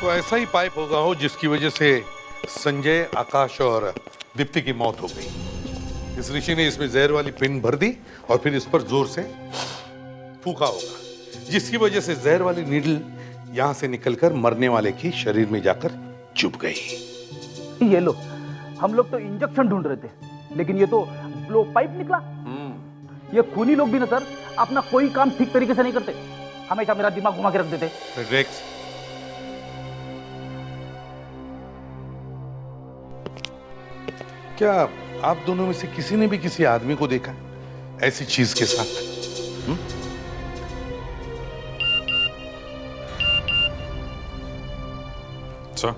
तो ऐसा ही पाइप होगा हो जिसकी वजह से संजय, आकाश और दीप्ति की मौत हो गई। इस ऋषि ने इसमें जहर वाली पिन भर दी और फिर इस पर जोर से फूका होगा, जिसकी वजह से जहर वाली नीडल यहां से निकलकर मरने वाले की शरीर में जाकर चुभ गई। ये लो, हम लोग तो इंजेक्शन ढूंढ रहे थे, लेकिन ये तो ब्लो पाइप निकला। ये खूनी लोग भी ना सर अपना कोई काम ठीक तरीके से नहीं करते, हमेशा मेरा दिमाग घुमा के रख देते। रेक्स, क्या आप दोनों में से किसी ने भी किसी आदमी को देखा ऐसी चीज के साथ? सर,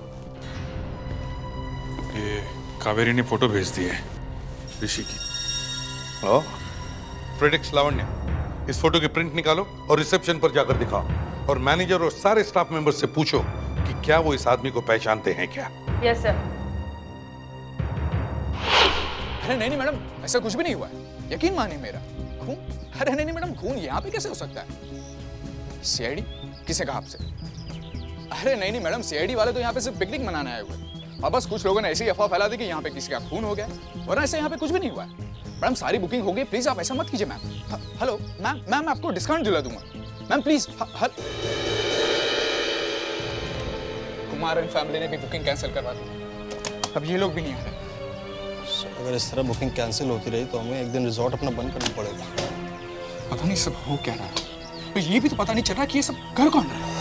ये कावेरी ने फोटो भेज दी है ऋषि की। ओ, प्रेडिक्स लावण्य, इस फोटो की प्रिंट निकालो और रिसेप्शन पर जाकर दिखाओ, और मैनेजर और सारे स्टाफ मेंबर्स से पूछो कि क्या वो इस आदमी को पहचानते हैं क्या। Yes sir. अरे नहीं मैडम, ऐसा कुछ भी नहीं हुआ है, यकीन मानिए मेरा। खून? अरे नहीं मैडम, खून यहाँ पे कैसे हो सकता है? सीआईडी? किसे कहा आपसे? अरे नहीं मैडम, सीआईडी वाले तो यहाँ पे सिर्फ पिकनिक मनाने आए हुए, और बस कुछ लोगों ने ऐसी अफवाह फैला दी कि यहाँ पे किसी का खून हो गया, वरना ऐसे यहाँ पे कुछ भी नहीं हुआ है। मैडम सारी बुकिंग हो गई, प्लीज आप ऐसा मत कीजिए मैम। हेलो मैम, मैं आपको डिस्काउंट दिला दूंगा ma'am, please. Kumar and family ने भी बुकिंग कैंसिल करवा दी, अब ये लोग भी नहीं आ रहे। अगर इस तरह बुकिंग कैंसिल होती रही तो हमें एक दिन रिजॉर्ट अपना बंद करना पड़ेगा। पता नहीं सब हो क्या रहा है, तो ये भी तो पता नहीं चल रहा कि ये सब कर कौन रहा है।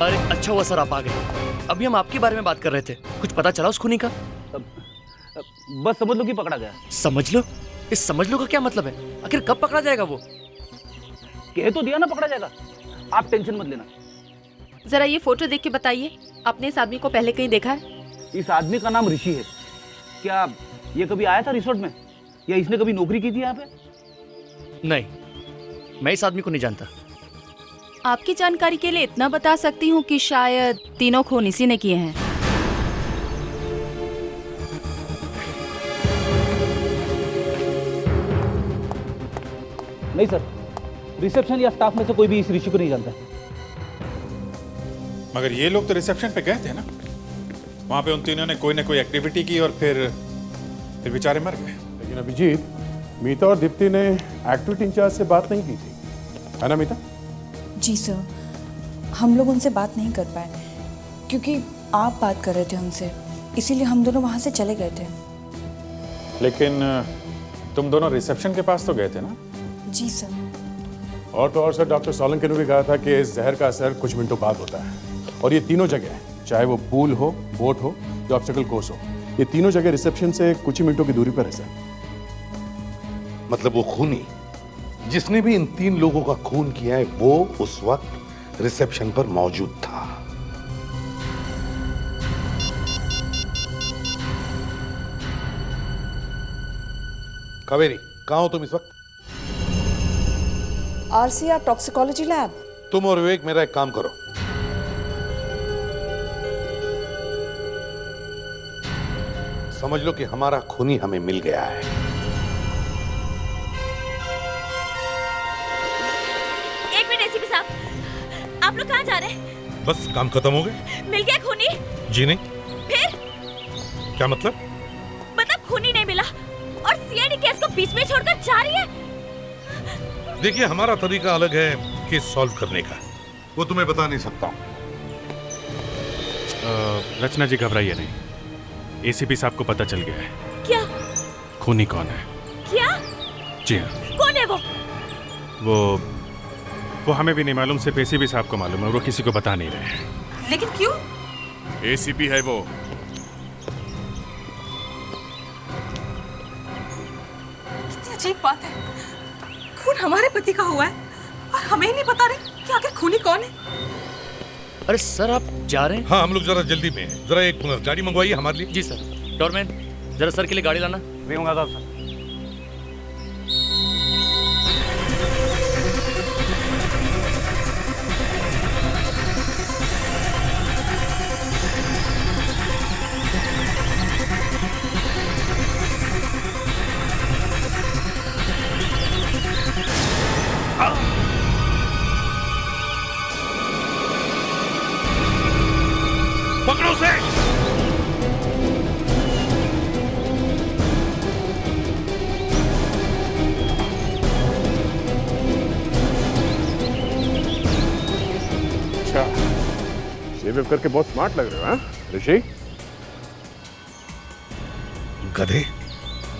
अरे अच्छा हुआ सर आप आ गए। अभी हम आपके बारे में बात कर रहे थे, कुछ पता चला उस खूनी का? बस समझ लो कि पकड़ा गया। समझ लो? इस समझ लो का क्या मतलब है? आखिर कब पकड़ा जाएगा वो? कह तो दिया ना पकड़ा जाएगा, आप टेंशन मत लेना। जरा ये फोटो देख के बताइए, आपने इस आदमी को पहले कहीं देखा है? इस आदमी का नाम ऋषि है। क्या ये कभी आया था रिसोर्ट में, या इसने कभी नौकरी की थी यहाँ पे? नहीं, मैं इस आदमी को नहीं जानता। आपकी जानकारी के लिए इतना बता सकती हूँ कि शायद तीनों खून इसी ने किए हैं। नहीं सर, रिसेप्शन या स्टाफ में से कोई भी इस ऋषि को नहीं जानता। मगर ये लोग तो रिसेप्शन पे गए थे ना, वहां पे उन तीनों ने कोई ना कोई एक्टिविटी की और फिर बेचारे मर गए। लेकिन अभिजीत, मीता और दीप्ति ने एक्टिविटी इंचार्ज से बात नहीं की थी, है ना मीता? जी सर, हम लोग उनसे बात नहीं कर पाए क्योंकि आप बात कर रहे थे उनसे, इसीलिए हम दोनों वहाँ से चले गए थे। लेकिन तुम दोनों रिसेप्शन के पास तो गए थे ना? जी सर। और तो और सर, डॉक्टर सोलंकी ने भी कहा था कि इस जहर का असर कुछ मिनटों बाद होता है, और ये तीनों जगह, चाहे वो पूल हो, बोट हो या ऑब्स्टेकल कोर्स हो, ये तीनों जगह रिसेप्शन से कुछ ही मिनटों की दूरी पर है सर। मतलब वो खूनी जिसने भी इन 3 लोगों का खून किया है वो उस वक्त रिसेप्शन पर मौजूद था। कावेरी, कहां हो तुम इस वक्त? RCR toxicology lab. तुम और विवेक मेरा एक काम करो, समझ लो कि हमारा खूनी हमें मिल गया है। आप लोग कहाँ जा रहे हैं? बस काम खत्म हो गए। मिल गया खूनी? जी नहीं। फिर? क्या मतलब? मतलब खूनी नहीं मिला और सीआईडी केस को बीच में छोड़कर जा रही है। देखिए, हमारा तरीका अलग है केस सॉल्व करने का, वो तुम्हें बता नहीं सकता हूँ। रचना जी घबराइए नहीं, एसीपी साहब को पता चल गया है। क्या? खूनी कौन है? क्या? जी हाँ। कौन है वो हमें भी नहीं मालूम, सिर्फ एसीपी साहब को मालूम है, वो किसी को बता नहीं रहे। लेकिन क्यों? एसीपी है वो। कितनी अजीब बात है, खून हमारे पति का हुआ है और हमें ही नहीं पता रहे कि आखिर खूनी कौन है। अरे सर, आप जा रहे हैं? हाँ, हम लोग जरा जल्दी में हैं। जरा एक गाड़ी मंगवाइए हमारे लिए। जी सर। डोरमैन, जरा सर के लिए गाड़ी लाना। भी मंगाता हूं सर। पकड़ो उसे। अच्छा, शेव करके बहुत स्मार्ट लग रहे हो, हाँ ऋषि? गधे,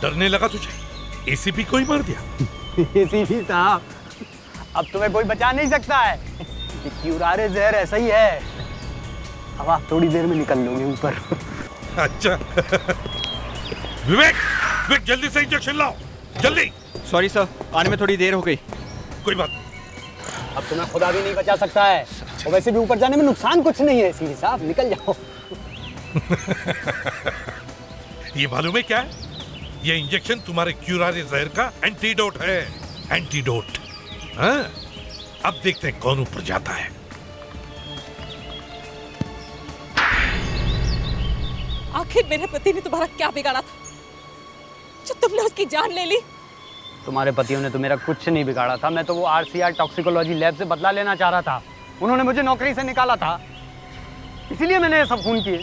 डरने लगा तुझे? एसीपी को ही मार दिया। एसीपी साहब, अब तुम्हें कोई बचा नहीं सकता है। क्यूरारे जहर ऐसा ही है, अब आप थोड़ी देर में निकल लोगे ऊपर। अच्छा। विवेक, जल्दी से इंजेक्शन लाओ, जल्दी। सॉरी सर, आने में थोड़ी देर हो गई। कोई बात। अब तुम्हें खुदा भी नहीं बचा सकता है, और वैसे भी ऊपर जाने में नुकसान कुछ नहीं है। एसीपी साहब निकल जाओ। ये मालूम है क्या है? ये इंजेक्शन तुम्हारे क्यूरारे जहर का एंटीडोट है। एंटीडोट। हाँ? अब देखते हैं कौन ऊपर जाता है। आखिर मेरे पति ने तुम्हारा क्या बिगाड़ा था जो तुमने उसकी जान ले ली? तुम्हारे पतियों ने तो मेरा कुछ नहीं बिगाड़ा था। मैं तो वो आरसीआर टॉक्सिकोलॉजी लैब से बदला लेना चाह रहा था। उन्होंने मुझे नौकरी से निकाला था, इसीलिए मैंने ये सब खून किए।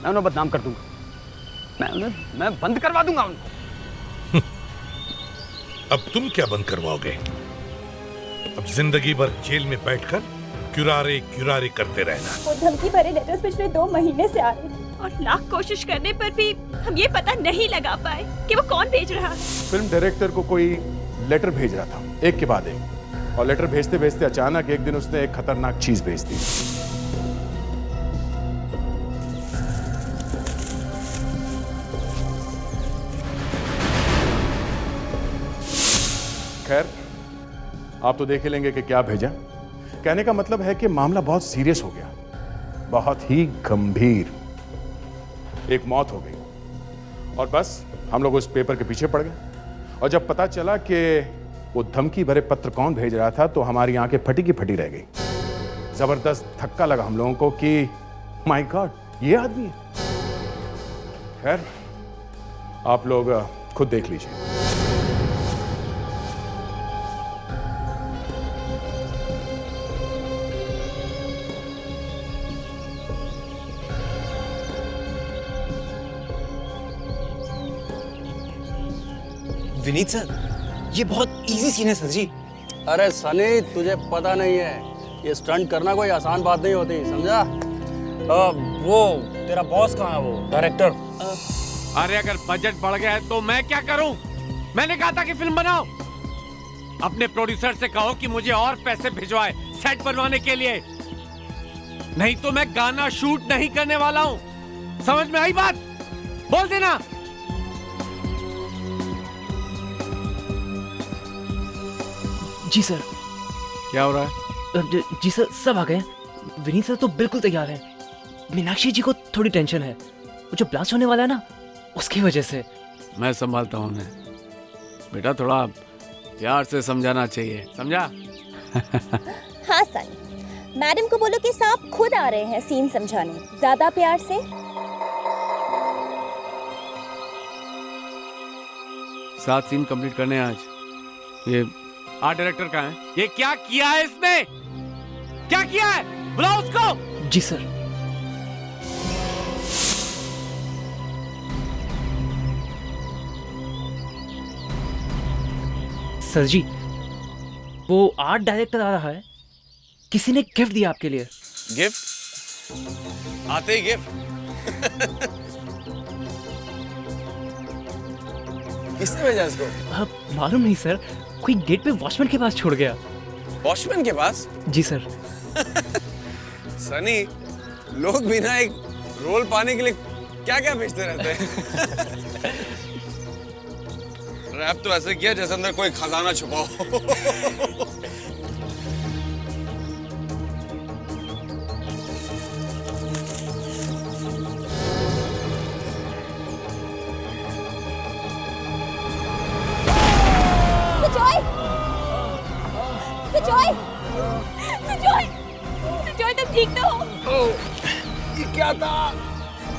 मैं उन्हें बदनाम कर दूंगा। मैं बंद करवा दूंगा उनको। अब तुम क्या बंद करवाओगे? अब जिंदगी भर जेल में बैठकर क्यूरारे क्यूरारे करते रहना। वो धमकी भरे लेटर्स पिछले 2 महीने से आ रहे थे और लाख कोशिश करने पर भी हम ये पता नहीं लगा पाए कि वो कौन भेज रहा है। फिल्म डायरेक्टर को कोई लेटर भेज रहा था, एक के बाद एक, और लेटर भेजते भेजते अचानक एक दिन उसने एक खतरनाक चीज भेज दी। खैर, आप तो देख ही लेंगे कि क्या भेजा। कहने का मतलब है कि मामला बहुत सीरियस हो गया, बहुत ही गंभीर। एक मौत हो गई और बस हम लोग उस पेपर के पीछे पड़ गए। और जब पता चला कि वो धमकी भरे पत्र कौन भेज रहा था तो हमारी आंखें फटी की फटी रह गई। जबरदस्त धक्का लगा हम लोगों को कि माय गॉड, ये आदमी है। खैर, आप लोग खुद देख लीजिए। विनीत सर, ये बहुत इजी सीन है सर जी। अरे सनी, तुझे पता नहीं है, ये स्टंट करना कोई आसान बात नहीं होती, समझा? वो तेरा बॉस कहाँ है, वो डायरेक्टर? अरे अगर बजट बढ़ गया है तो मैं क्या करूं? मैंने कहा था कि फिल्म बनाओ। अपने प्रोड्यूसर से कहो कि मुझे और पैसे भिजवाए सेट बनवाने के लिए, नहीं तो मैं गाना शूट नहीं करने वाला हूं। समझ में आई बात? बोल देना। जी सर। क्या हो रहा है? जी सर, सब आ गए। विनीत सर तो बिल्कुल तैयार हैं। मीनाक्षी जी को थोड़ी टेंशन है, वो जो ब्लास्ट होने वाला है ना, उसकी वजह से। मैं संभालता हूँ उन्हें। बेटा थोड़ा प्यार से समझाना चाहिए, समझा? हाँ सनी, मैडम को बोलो कि साहब खुद आ रहे हैं सीन समझाने, ज्यादा प्यार से। 7 सीन कंप्लीट करने आज। ये आर्ट डायरेक्टर कहाँ है? ये क्या किया है इसने? क्या किया है? बुलाओ उसको। जी सर। सर जी, वो आर्ट डायरेक्टर आ रहा है। किसी ने गिफ्ट दिया आपके लिए। गिफ्ट? आते ही गिफ्ट? किसने भेजा इसको? मालूम नहीं सर, कोई गेट पे वॉचमैन के पास छोड़ गया। वॉचमैन के पास? जी सर। सनी, लोग बिना एक रोल पाने के लिए क्या क्या भेजते रहते हैं। रैप तो ऐसे किया जैसे अंदर कोई खजाना छुपा हो। सुजॉय, तुम ठीक तो हो? ये क्या था?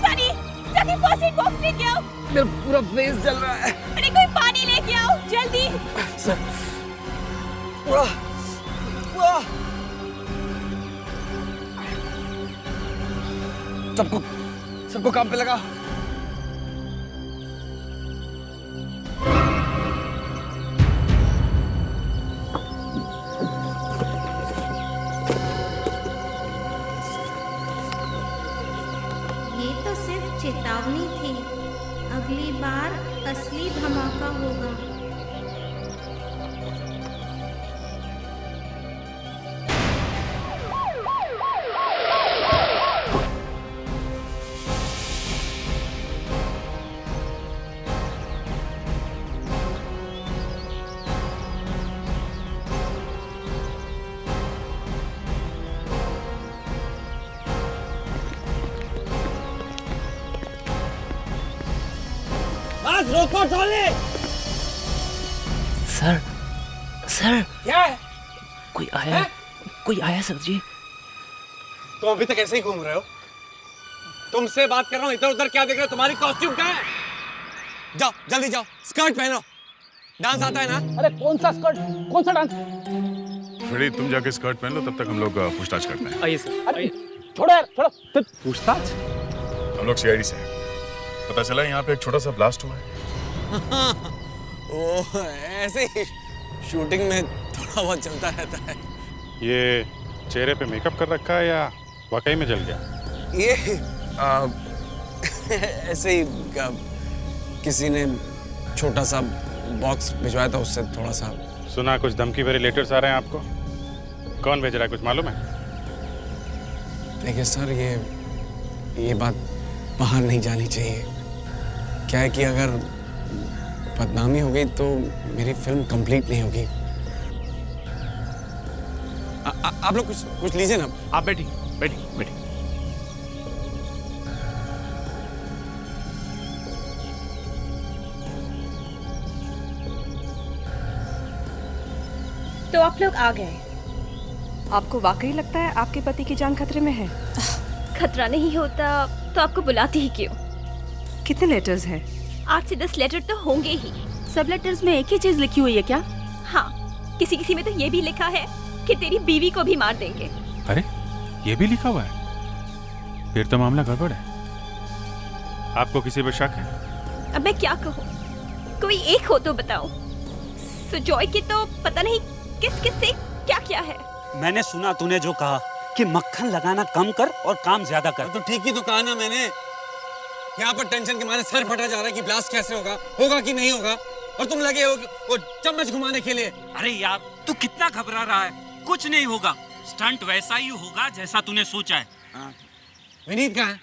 सनी, जाके फर्स्ट एड बॉक्स लेके आओ। मेरा पूरा फेस जल रहा है। अरे कोई पानी लेके आओ, जल्दी। सबको काम पे लगा। चेतावनी थी, अगली बार असली धमाका होगा। पूछताछ रोको ट्रॉली। सर सर क्या है? कोई आया सर जी। तुम अभी तक ऐसे ही घूम रहे हो? तुमसे बात कर रहा हूँ, इधर उधर क्या देख रहे हो? तुम्हारी कॉस्ट्यूम कहाँ है? जाओ जल्दी जाओ, स्कर्ट पहनो। डांस आता है ना? अरे कौन सा स्कर्ट, कौन सा डांस? फ्रेडी तुम जाके स्कर्ट पहन लो, तब तक हम लोग पूछताछ करते हैं। आइए सर। अरे छोड़ो यार, छोड़ो। पूछताछ? हम लोग सीआईडी से हैं। पता चला यहाँ पे एक छोटा सा ब्लास्ट हुआ है। ओह, ऐसे ही शूटिंग में थोड़ा बहुत चलता रहता है। ये चेहरे पे मेकअप कर रखा है या वाकई में जल गया? ये ऐसे ही किसी ने छोटा सा बॉक्स भिजवाया था, उससे थोड़ा सा। सुना कुछ धमकी भरे लेटर्स आ रहे हैं आपको? कौन भेज रहा है, कुछ मालूम है? देखिए सर, ये बात बाहर नहीं जानी चाहिए। क्या है कि अगर बदनामी हो गई तो मेरी फिल्म कंप्लीट नहीं होगी। आप लोग कुछ लीजिए ना। आप बैठिए। तो आप लोग आ गए। आपको वाकई लगता है आपके पति की जान खतरे में है? खतरा नहीं होता तो आपको बुलाती ही क्यों? कितने लेटर्स हैं? 8 से 10 लेटर तो होंगे ही। सब लेटर्स में एक ही चीज लिखी हुई है क्या? हाँ, किसी में तो ये भी लिखा है कि तेरी बीवी को भी मार देंगे। अरे ये भी लिखा हुआ है? फिर तो मामला गड़बड़ है। आपको किसी पर शक है? अब मैं क्या कहूँ? कोई एक हो तो बताओ। सुजॉय की तो पता नहीं किस से क्या क्या है। मैंने सुना तूने जो कहा कि मक्खन लगाना कम कर और काम ज्यादा कर। तो ठीक ही तो कहा ना मैंने। यहाँ पर टेंशन के मारे सर फटा जा रहा है कि ब्लास्ट कैसे होगा कि नहीं होगा, और तुम लगे हो वो चम्मच घुमाने के लिए। अरे यार तू कितना घबरा रहा है? कुछ नहीं होगा, स्टंट वैसा ही होगा जैसा तूने सोचा है। विनीत कहाँ है?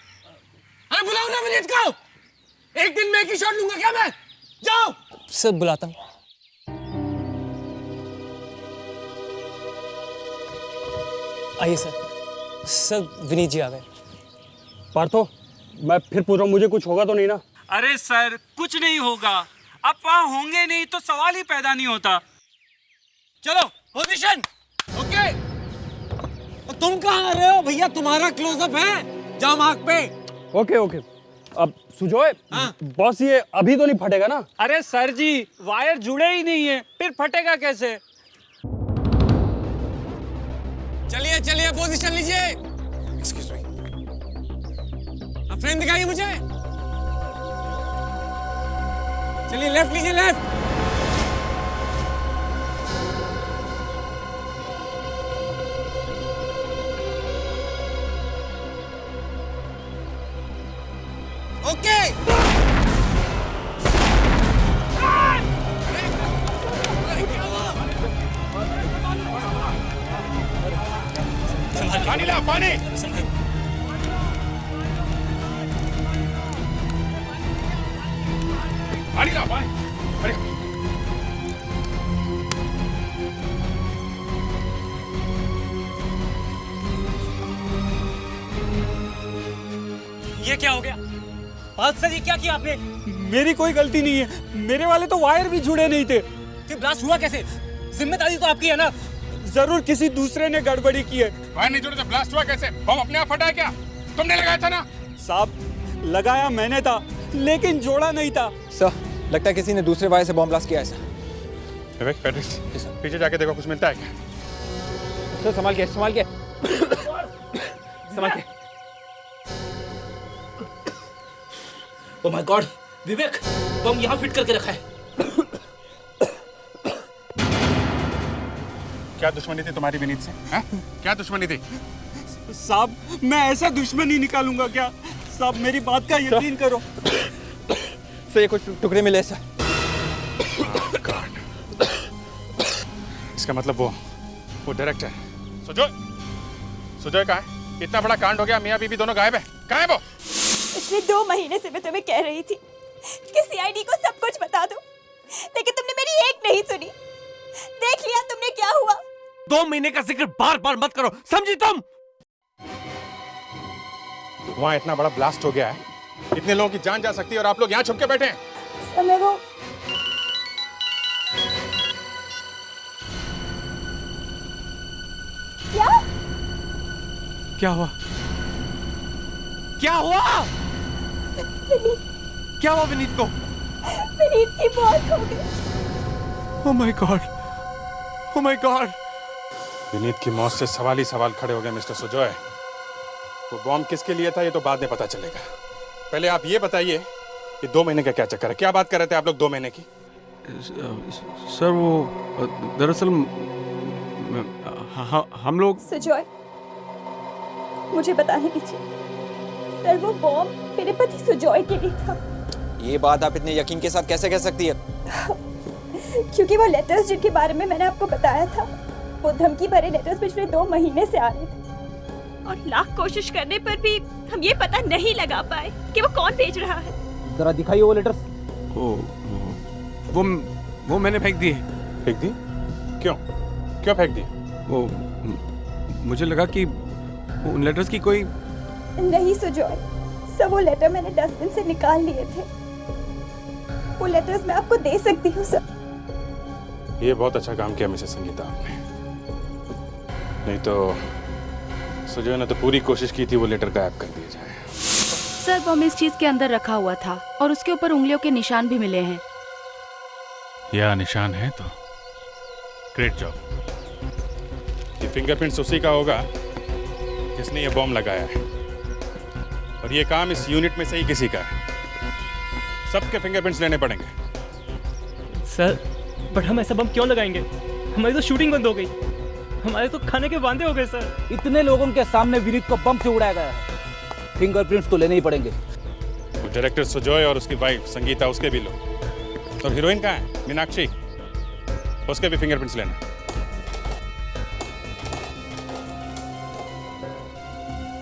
अरे बुलाओ ना विनीत को। एक दिन में एक ही शॉट लूंगा क्या मैं? जाओ। सर बुलाता हूँ। आइए सर विनीत जी आ गए। पार्थो, मैं फिर पूछ रहा हूँ, मुझे कुछ होगा तो नहीं ना? अरे सर कुछ नहीं होगा, अब वहाँ होंगे नहीं तो सवाल ही पैदा नहीं होता। चलो पोजीशन। ओके। तो तुम कहाँ आ रहे हो भैया? तुम्हारा क्लोजअप है, जाओ मार्क पे। ओके। अब सुजॉय, बॉस ये अभी तो नहीं फटेगा ना? अरे सर जी, वायर जुड़े ही नहीं है, फिर फटेगा कैसे? चलिए पोजीशन लीजिए। एक्सक्यूज मी, अब फ्रेम दिखाइए मुझे। चलिए लेफ्ट लीजिए, लेफ्ट। ओके। पानी ला, पानी। पानी ला, पानी। अरे ये क्या हो गया? बादशाह जी क्या किया आपने? मेरी कोई गलती नहीं है, मेरे वाले तो वायर भी जुड़े नहीं थे। फिर ब्लास्ट हुआ कैसे? जिम्मेदारी तो आपकी है ना? जरूर किसी दूसरे ने गड़बड़ी की है। वायर नहीं जुड़े तो ब्लास्ट हुआ कैसे? बम अपने आप फटा है क्या? तुमने लगाया था ना? साहब लगाया मैंने था, लेकिन जोड़ा नहीं था। सर लगता है किसी ने दूसरे वायर से बम ब्लास्ट किया है सर। विवेक, पैट्रिक, पीछे जाके देखो कुछ मिलता है क्या? सर संभाल के संभाल के। ओह माय गॉड, विवेक बम यहाँ फिट करके रखा है। क्या दुश्मनी थी तुम्हारी विनीत से? हाँ? क्या दुश्मनी थी? साहब मैं ऐसा दुश्मनी निकालूंगा क्या? साहब मेरी बात का यकीन करो। सर ये कुछ टुकड़े मिले सर। इसका मतलब वो डायरेक्टर सुजॉय कहाँ है? इतना बड़ा कांड हो गया, मियां बीबी दोनों गायब है। कहाँ है वो? पिछले 2 महीने से मैं तुम्हें कह रही थी कि सीआईडी को सब कुछ बता दो, लेकिन तुमने मेरी एक नहीं सुनी। देख लिया तुमने क्या हुआ। 2 महीने का जिक्र बार बार मत करो, समझी तुम? वहां इतना बड़ा ब्लास्ट हो गया है, इतने लोगों की जान जा सकती है और आप लोग यहाँ छुप के बैठे हैं। समय वो क्या क्या हुआ? क्या हुआ? क्या हुआ विनीत को? विनीत की मौत हो गई। Oh my God, oh my God. Vineet की मौत से सवाल ही सवाल खड़े हो गए मिस्टर सुजॉय। वो बॉम्ब किसके लिए था ये तो बाद में पता चलेगा। पहले आप ये बताइए कि 2 महीने का क्या चक्कर है? क्या बात कर रहे थे आप लोग 2 महीने की? सर वो दरअसल हम लोग सुजॉय, मुझे बताने दीजिए। सर वो बॉम्ब मेरे पति सुजॉय के लिए था। ये बात आप इतने यकीन के साथ कैसे कह सकती है? क्योंकि वो लेटर्स जिनके बारे में मैंने आपको बताया था, वो धमकी भरे लेटर्स पिछले 2 महीने से आ रहे थे और लाख कोशिश करने पर भी हम ये पता नहीं लगा पाए कि वो कौन भेज रहा है। जरा दिखाइए वो लेटर्स। वो मैंने फेंक दिए। फेंक दिए? क्यों? क्यों फेंक दिए? वो मुझे लगा कि उन लेटर्स की कोई नहीं सुजॉय, सब वो लेटर मैंने डस्टबिन से निकाल लिए थे। वो लेटर्स मैं आपको दे सकती हूँ सर। ये बहुत अच्छा काम किया मिसेस संगीता आपने, नहीं तो सुजॉय ने तो पूरी कोशिश की थी वो लेटर गायब कर दिया जाए। सर बॉम्ब इस चीज के अंदर रखा हुआ था और उसके ऊपर उंगलियों के निशान भी मिले हैं। या निशान है तो ग्रेट जॉब। ये फिंगरप्रिंट्स उसी का होगा जिसने ये बॉम्ब लगाया है, और ये काम इस यूनिट में से ही किसी का है। सबके फिंगरप्रिंट्स लेने पड़ेंगे। सर बट हम ऐसा बम क्यों लगाएंगे? हमारी तो शूटिंग बंद हो गई, हमारे तो खाने के वांदे हो गए सर। इतने लोगों के सामने विनीत को बम से उड़ाया गया है, फिंगरप्रिंट्स तो लेने ही पड़ेंगे। वो डायरेक्टर सुजॉय और उसकी वाइफ संगीता, उसके भी लो। तो हीरोइन कहाँ है? मीनाक्षी, उसके भी फिंगरप्रिंट्स लेना।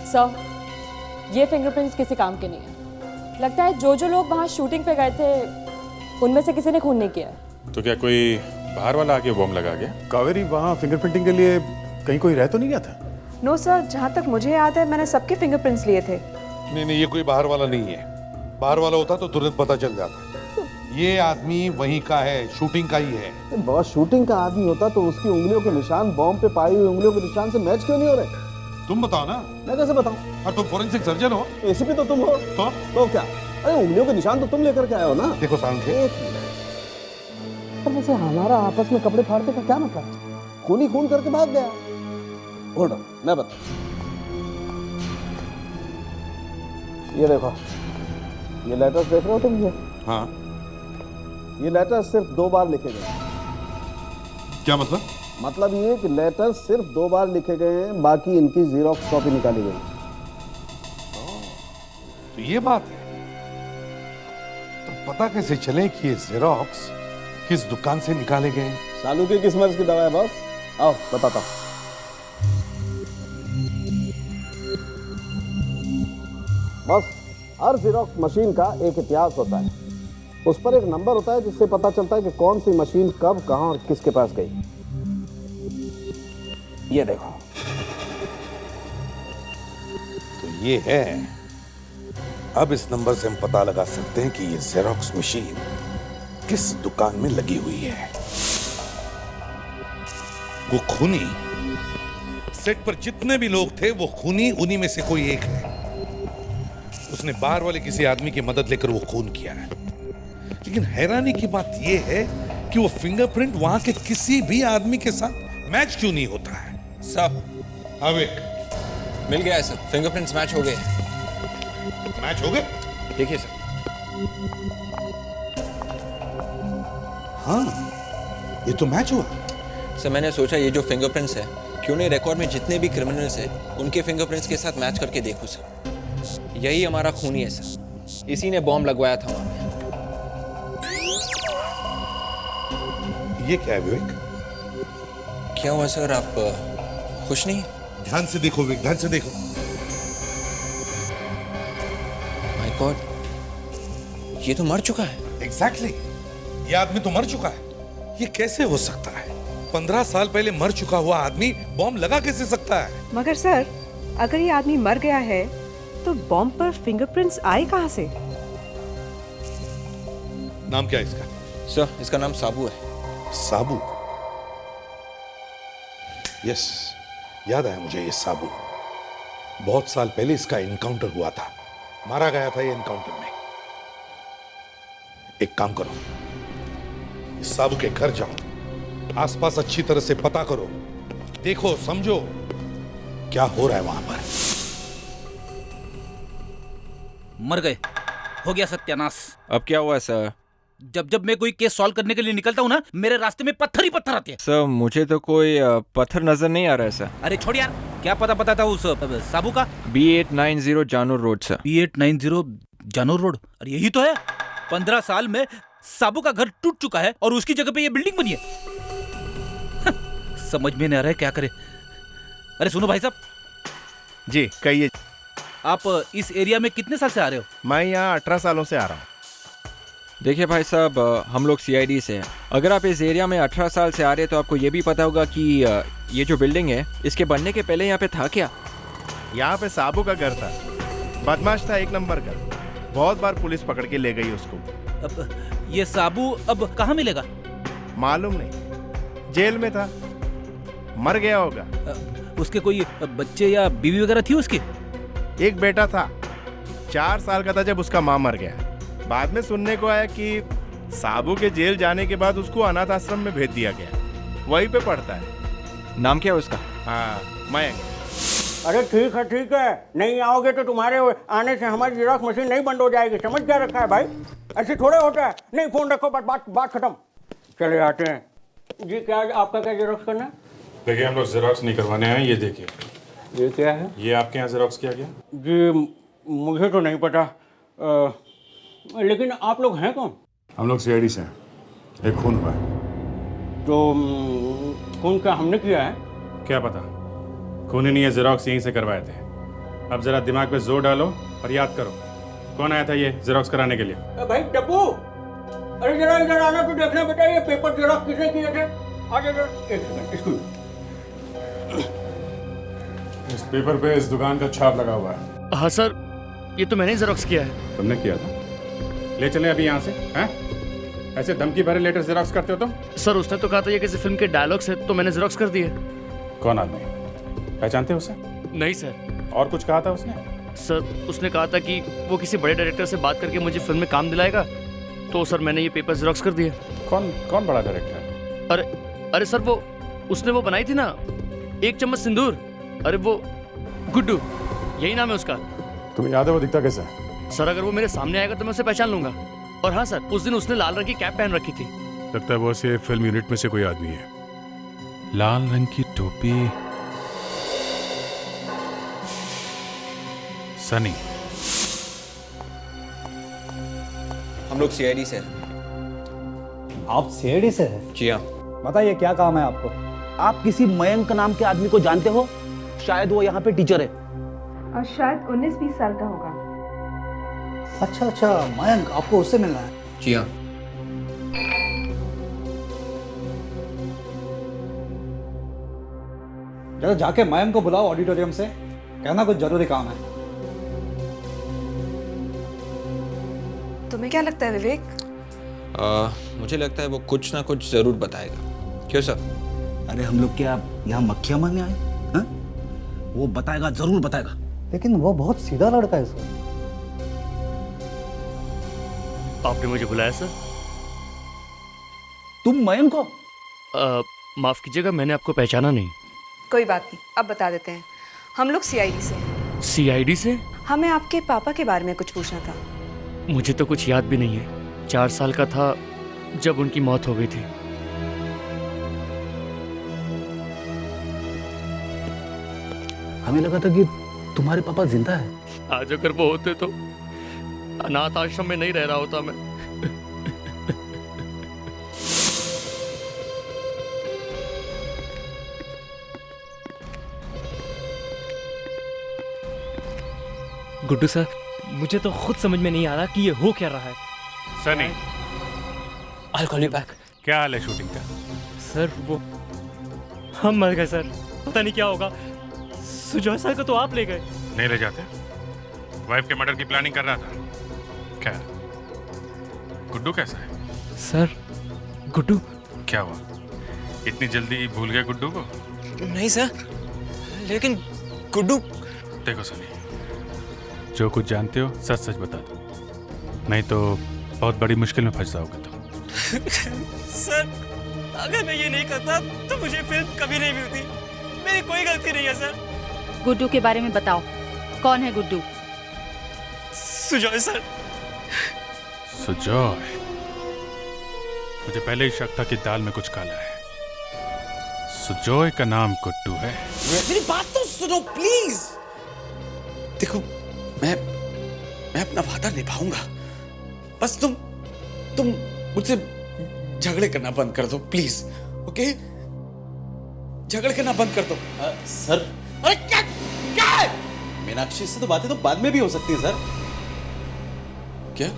सर ये फिंगरप्रिंट्स किसी काम के नहीं है। लगता है जो लोग वहाँ शूटिंग पे गए थे उनमें से किसी ने खून नहीं किया है। तो क्या कोई बाहर वाला आके बॉम्ब लगा गया? कावेरी, वहाँ फिंगरप्रिंटिंग के लिए कहीं कोई रह तो नहीं गया था? नो सर, जहाँ तक मुझे याद है मैंने सबके फिंगरप्रिंट्स लिए थे। नहीं, ये कोई बाहर वाला नहीं है। बाहर वाला होता तो तुरंत पता चल जाता। ये आदमी वहीं का है, शूटिंग का ही है। बॉस, शूटिंग का आदमी होता तो उसकी उंगलियों के निशान बॉम्ब पे पाई हुई उंगलियों के निशान से मैच क्यों नहीं हो रहे? तुम बताओ ना। मैं कैसे बताऊं? और तुम फोरेंसिक सर्जन हो। एसीपी तो तुम हो। तो क्या? अरे उंगलियों के निशान तो तुम लेकर के आए हो ना। देखो सांखे, पर वैसे हमारा आपस में कपड़े फाड़ने का क्या मतलब? खून ही खून करके भाग गया। होल्ड ऑन, मैं बता। ये देखो, ये लेटर्स देख रहे हो तुम? ये हाँ, ये लेटर्स सिर्फ 2 बार लिखे गए। क्या मतलब? मतलब ये कि लेटर्स सिर्फ 2 बार लिखे गए हैं, बाकी इनकी जीरोक्स कॉपी निकाली गई। तो ये बात है। तो पता कैसे चले कि ये जेरोक्स किस दुकान से निकाले गए? सालू की किस मर्ज की दवा है बॉस? आओ बताता हूं। बस, हर जीरोक्स मशीन का एक इतिहास होता है। उस पर एक नंबर होता है जिससे पता चलता है कि कौन सी मशीन कब, कहां और किसके पास गई। ये देखो, तो ये है। अब इस नंबर से हम पता लगा सकते हैं कि ये जेरोक्स मशीन किस दुकान में लगी हुई है। वो खूनी, सेट पर जितने भी लोग थे वो खूनी उन्हीं में से कोई एक है। उसने बाहर वाले किसी आदमी की मदद लेकर वो खून किया है। लेकिन हैरानी की बात यह है कि वो फिंगरप्रिंट वहां के किसी भी आदमी के साथ मैच क्यों नहीं होता है? सब अबे मिल गया है सर, फिंगरप्रिंट्स मैच हो गए। मैच हो गए? देखिए सर। हाँ, ये तो मैच हुआ। सर मैंने सोचा ये जो फिंगरप्रिंट्स है, क्यों नहीं रिकॉर्ड में जितने भी क्रिमिनल्स हैं उनके फिंगरप्रिंट्स के साथ मैच करके देखूं सर। यही हमारा खूनी है सर, इसी ने बॉम्ब लगवाया था वहां पे। ये क्या है विवेक? क्या हुआ सर, आप खुश नहीं? ध्यान से देखो विवेक, ध्यान से देखो। माय गॉड, ये तो मर चुका है। एग्जैक्टली, ये आदमी तो मर चुका है। ये कैसे हो सकता है? 15 साल पहले मर चुका हुआ आदमी बॉम्ब लगा कैसे सकता है? मगर सर, अगर ये आदमी मर गया है तो बॉम्ब पर फिंगरप्रिंट्स आए कहां से? नाम क्या है इसका? सर इसका नाम साबू है। साबू? यस, याद आया मुझे ये साबू। बहुत साल पहले इसका एनकाउंटर हुआ था, मारा गया था ये एनकाउंटर में। एक काम करो, इस साबू के घर जाओ, आसपास अच्छी तरह से पता करो, देखो समझो क्या हो रहा है वहां पर। मर गए, हो गया सत्यानाश। अब क्या हुआ सर? जब जब मैं कोई केस सॉल्व करने के लिए निकलता हूँ ना, मेरे रास्ते में पत्थर ही पत्थर आते हैं। सर मुझे तो कोई पत्थर नजर नहीं आ रहा है सर। अरे छोड़ यार, क्या पता था उस साबू का? B890 Janur road sir. B890 Janur road? अरे यही तो है। 15 साल में साबू का घर टूट चुका है और उसकी जगह पे ये बिल्डिंग बनी है। समझ में नहीं आ रहा है क्या करे। अरे सुनो भाई साहब। जी कहिए। आप इस एरिया में कितने साल से आ रहे हो? मैं यहाँ 18 सालों से आ रहा हूँ। देखिए भाई साहब, हम लोग CID से हैं। अगर आप इस एरिया में 18 साल से आ रहे हैं तो आपको ये भी पता होगा कि ये जो बिल्डिंग है, इसके बनने के पहले यहाँ पे था क्या? यहाँ पे साबू का घर था, बदमाश था, एक नंबर का। बहुत बार पुलिस पकड़ के ले गई उसको। अब ये साबू अब कहाँ मिलेगा? मालूम नहीं, जेल में था, मर गया होगा। उसके कोई बच्चे या बीवी वगैरह थी उसकी? एक बेटा था, 4 साल का था जब उसका माँ मर गया। बाद में सुनने को आया कि साबू के जेल जाने के बाद उसको अनाथ आश्रम में भेज दिया गया, वहीं पे पढ़ता है। नाम क्या है उसका? हाँ मयंक। अरे ठीक है, नहीं आओगे तो तुम्हारे आने से हमारी जेरॉक्स मशीन नहीं बंद हो जाएगी, समझ क्या रखा है भाई? ऐसे थोड़े होता है। नहीं फोन रखो, बात खत्म, चले आते हैं। जी क्या आपका क्या जेरॉक्स करना है? देखिए हम लोग जेरॉक्स नहीं करवाने आए, ये देखिए। ये क्या है? ये आपके यहाँ जेरॉक्स किया गया? जी मुझे तो नहीं पता, लेकिन आप लोग हैं कौन? हम लोग CID से हैं। एक खून हुआ है। तो खून का हमने किया है? क्या पता, खून ही नहीं है, जेरॉक्स यहीं से करवाए थे। अब जरा दिमाग पे जोर डालो और याद करो कौन आया था ये जेरॉक्स कराने के लिए। भाई टप्पू, अरे जरा इधर आना तो देखना बेटा, ये पेपर जेरॉक्स किसने किए थे? आ जाओ एक सेकंड। इसको इस पेपर पे इस दुकान का छाप लगा हुआ है। हाँ सर, ये तो मैंने जेरॉक्स किया है। तुमने किया था? ले चलें अभी यहाँ से। हैं? ऐसे धमकी भरे लेटर जेरॉक्स करते हो तुम? सर उसने तो कहा था ये किसी फिल्म के डायलॉग्स है, तो मैंने जेरॉक्स कर दिए। कौन आदमी? पहचानते हो उसे? नहीं सर। और कुछ कहा था उसने? सर उसने कहा था कि वो किसी बड़े डायरेक्टर से बात करके मुझे फिल्म में काम दिलाएगा, तो सर मैंने ये पेपर जेरॉक्स कर दिए। कौन बड़ा डायरेक्टर? अरे सर वो उसने वो बनाई थी ना, एक चम्मच सिंदूर। अरे वो गुड्डू, यही नाम है उसका। तुम्हें याद है वो दिखता कैसा है? सर अगर वो मेरे सामने आएगा तो मैं उसे पहचान लूंगा। और हाँ सर, उस दिन उसने लाल रंग की कैप पहन रखी थी। लगता है वो से फिल्म यूनिट में से कोई आदमी है। लाल रंग की टोपी, सनी। हम लोग CID से हैं। आप CID से हैं? जी हाँ। बताइए क्या काम है आपको? आप किसी मयंक नाम के आदमी को जानते हो? शायद वो यहाँ पे टीचर है। और शायद 19-20 साल का होगा। अच्छा, मयंक, आपको उससे मिलना है? जी हाँ। जरा जाके मयंक को बुलाओ ऑडिटोरियम से, कहना कुछ जरूरी काम है। तुम्हें क्या लगता है विवेक? मुझे लगता है वो कुछ ना कुछ जरूर बताएगा। क्यों सर? अरे हम लोग क्या यहाँ मक्खियाँ मारने आए? हाँ? वो बताएगा, जरूर बताएगा। लेकिन वो बहुत सीधा लड़का है सर। आपने मुझे बुलाया सर? तुम मयंक को? माफ कीजिएगा, मैंने आपको पहचाना नहीं। कोई बात नहीं, अब बता देते हैं। हम लोग CID से हैं। CID से? हमें आपके पापा के बारे में कुछ पूछना था। मुझे तो कुछ याद भी नहीं है। 4 साल का था जब उनकी मौत हो गई थी। हमें लगा था कि तुम्हारे पापा जिंदा है। आज अगर वो होते तो अनाथ आश्रम में नहीं रह रहा होता मैं। गुड्डू सर, मुझे तो खुद समझ में नहीं आ रहा कि ये हो क्या रहा है। Sunny, I'll call you back. क्या हाल है शूटिंग का? सर वो हम मर गए सर, पता नहीं क्या होगा। सुजॉय सर को तो आप ले गए। नहीं ले जाते? वाइफ के मर्डर की प्लानिंग कर रहा था। खैर, गुड्डू कैसा है? सर गुड्डू। क्या हुआ, इतनी जल्दी भूल गया गुड्डू को? नहीं सर, लेकिन गुड्डू। देखो सनी, जो कुछ जानते हो सच सच बता दो, नहीं तो बहुत बड़ी मुश्किल में फंस जाओगे तुम। सर अगर मैं ये नहीं करता तो मुझे फिल्म कभी नहीं मिलती। मेरी कोई गलती नहीं है सर। गुड्डू के बारे में बताओ, कौन है गुड्डू? सुजॉय सर। सुजॉय? मुझे पहले ही शक था कि दाल में कुछ काला है। सुजॉय का नाम गुड्डू है। मेरी बात तो सुनो प्लीज। देखो मैं अपना वादा निभाऊंगा, बस तुम मुझसे झगड़े करना बंद कर दो प्लीज। ओके, झगड़े करना बंद कर दो। सर अरे क्या है? मीनाक्षी से तो बातें तो बाद में भी हो सकती है सर। क्या?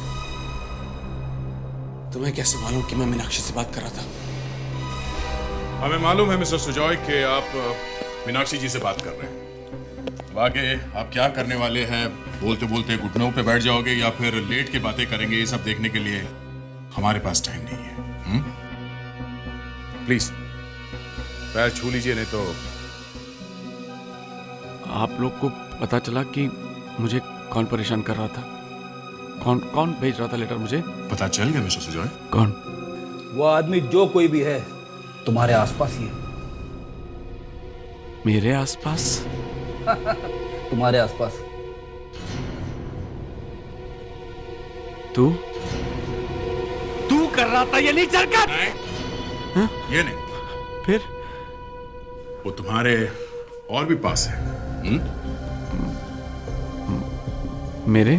तुम्हें कैसे मालूम कि मैं मीनाक्षी से बात कर रहा था? हमें मालूम है मिस्टर सुजॉय कि आप मीनाक्षी जी से बात कर रहे हैं। आगे आप क्या करने वाले हैं, बोलते बोलते घुटनों पे बैठ जाओगे या फिर लेट के बातें करेंगे, ये सब देखने के लिए हमारे पास टाइम नहीं है। प्लीज पैर छू लीजिए, नहीं तो। आप लोग को पता चला कि मुझे कौन परेशान कर रहा था? कौन भेज रहा था लेटर मुझे? पता चल गया मिस्टर सुजॉय? कौन? वो आदमी जो कोई भी है तुम्हारे आसपास ही है। मेरे आसपास? तुम्हारे आसपास। तू कर रहा था ये नहीं हरकत? ये नहीं। फिर? वो तुम्हारे और भी पास है। मेरे?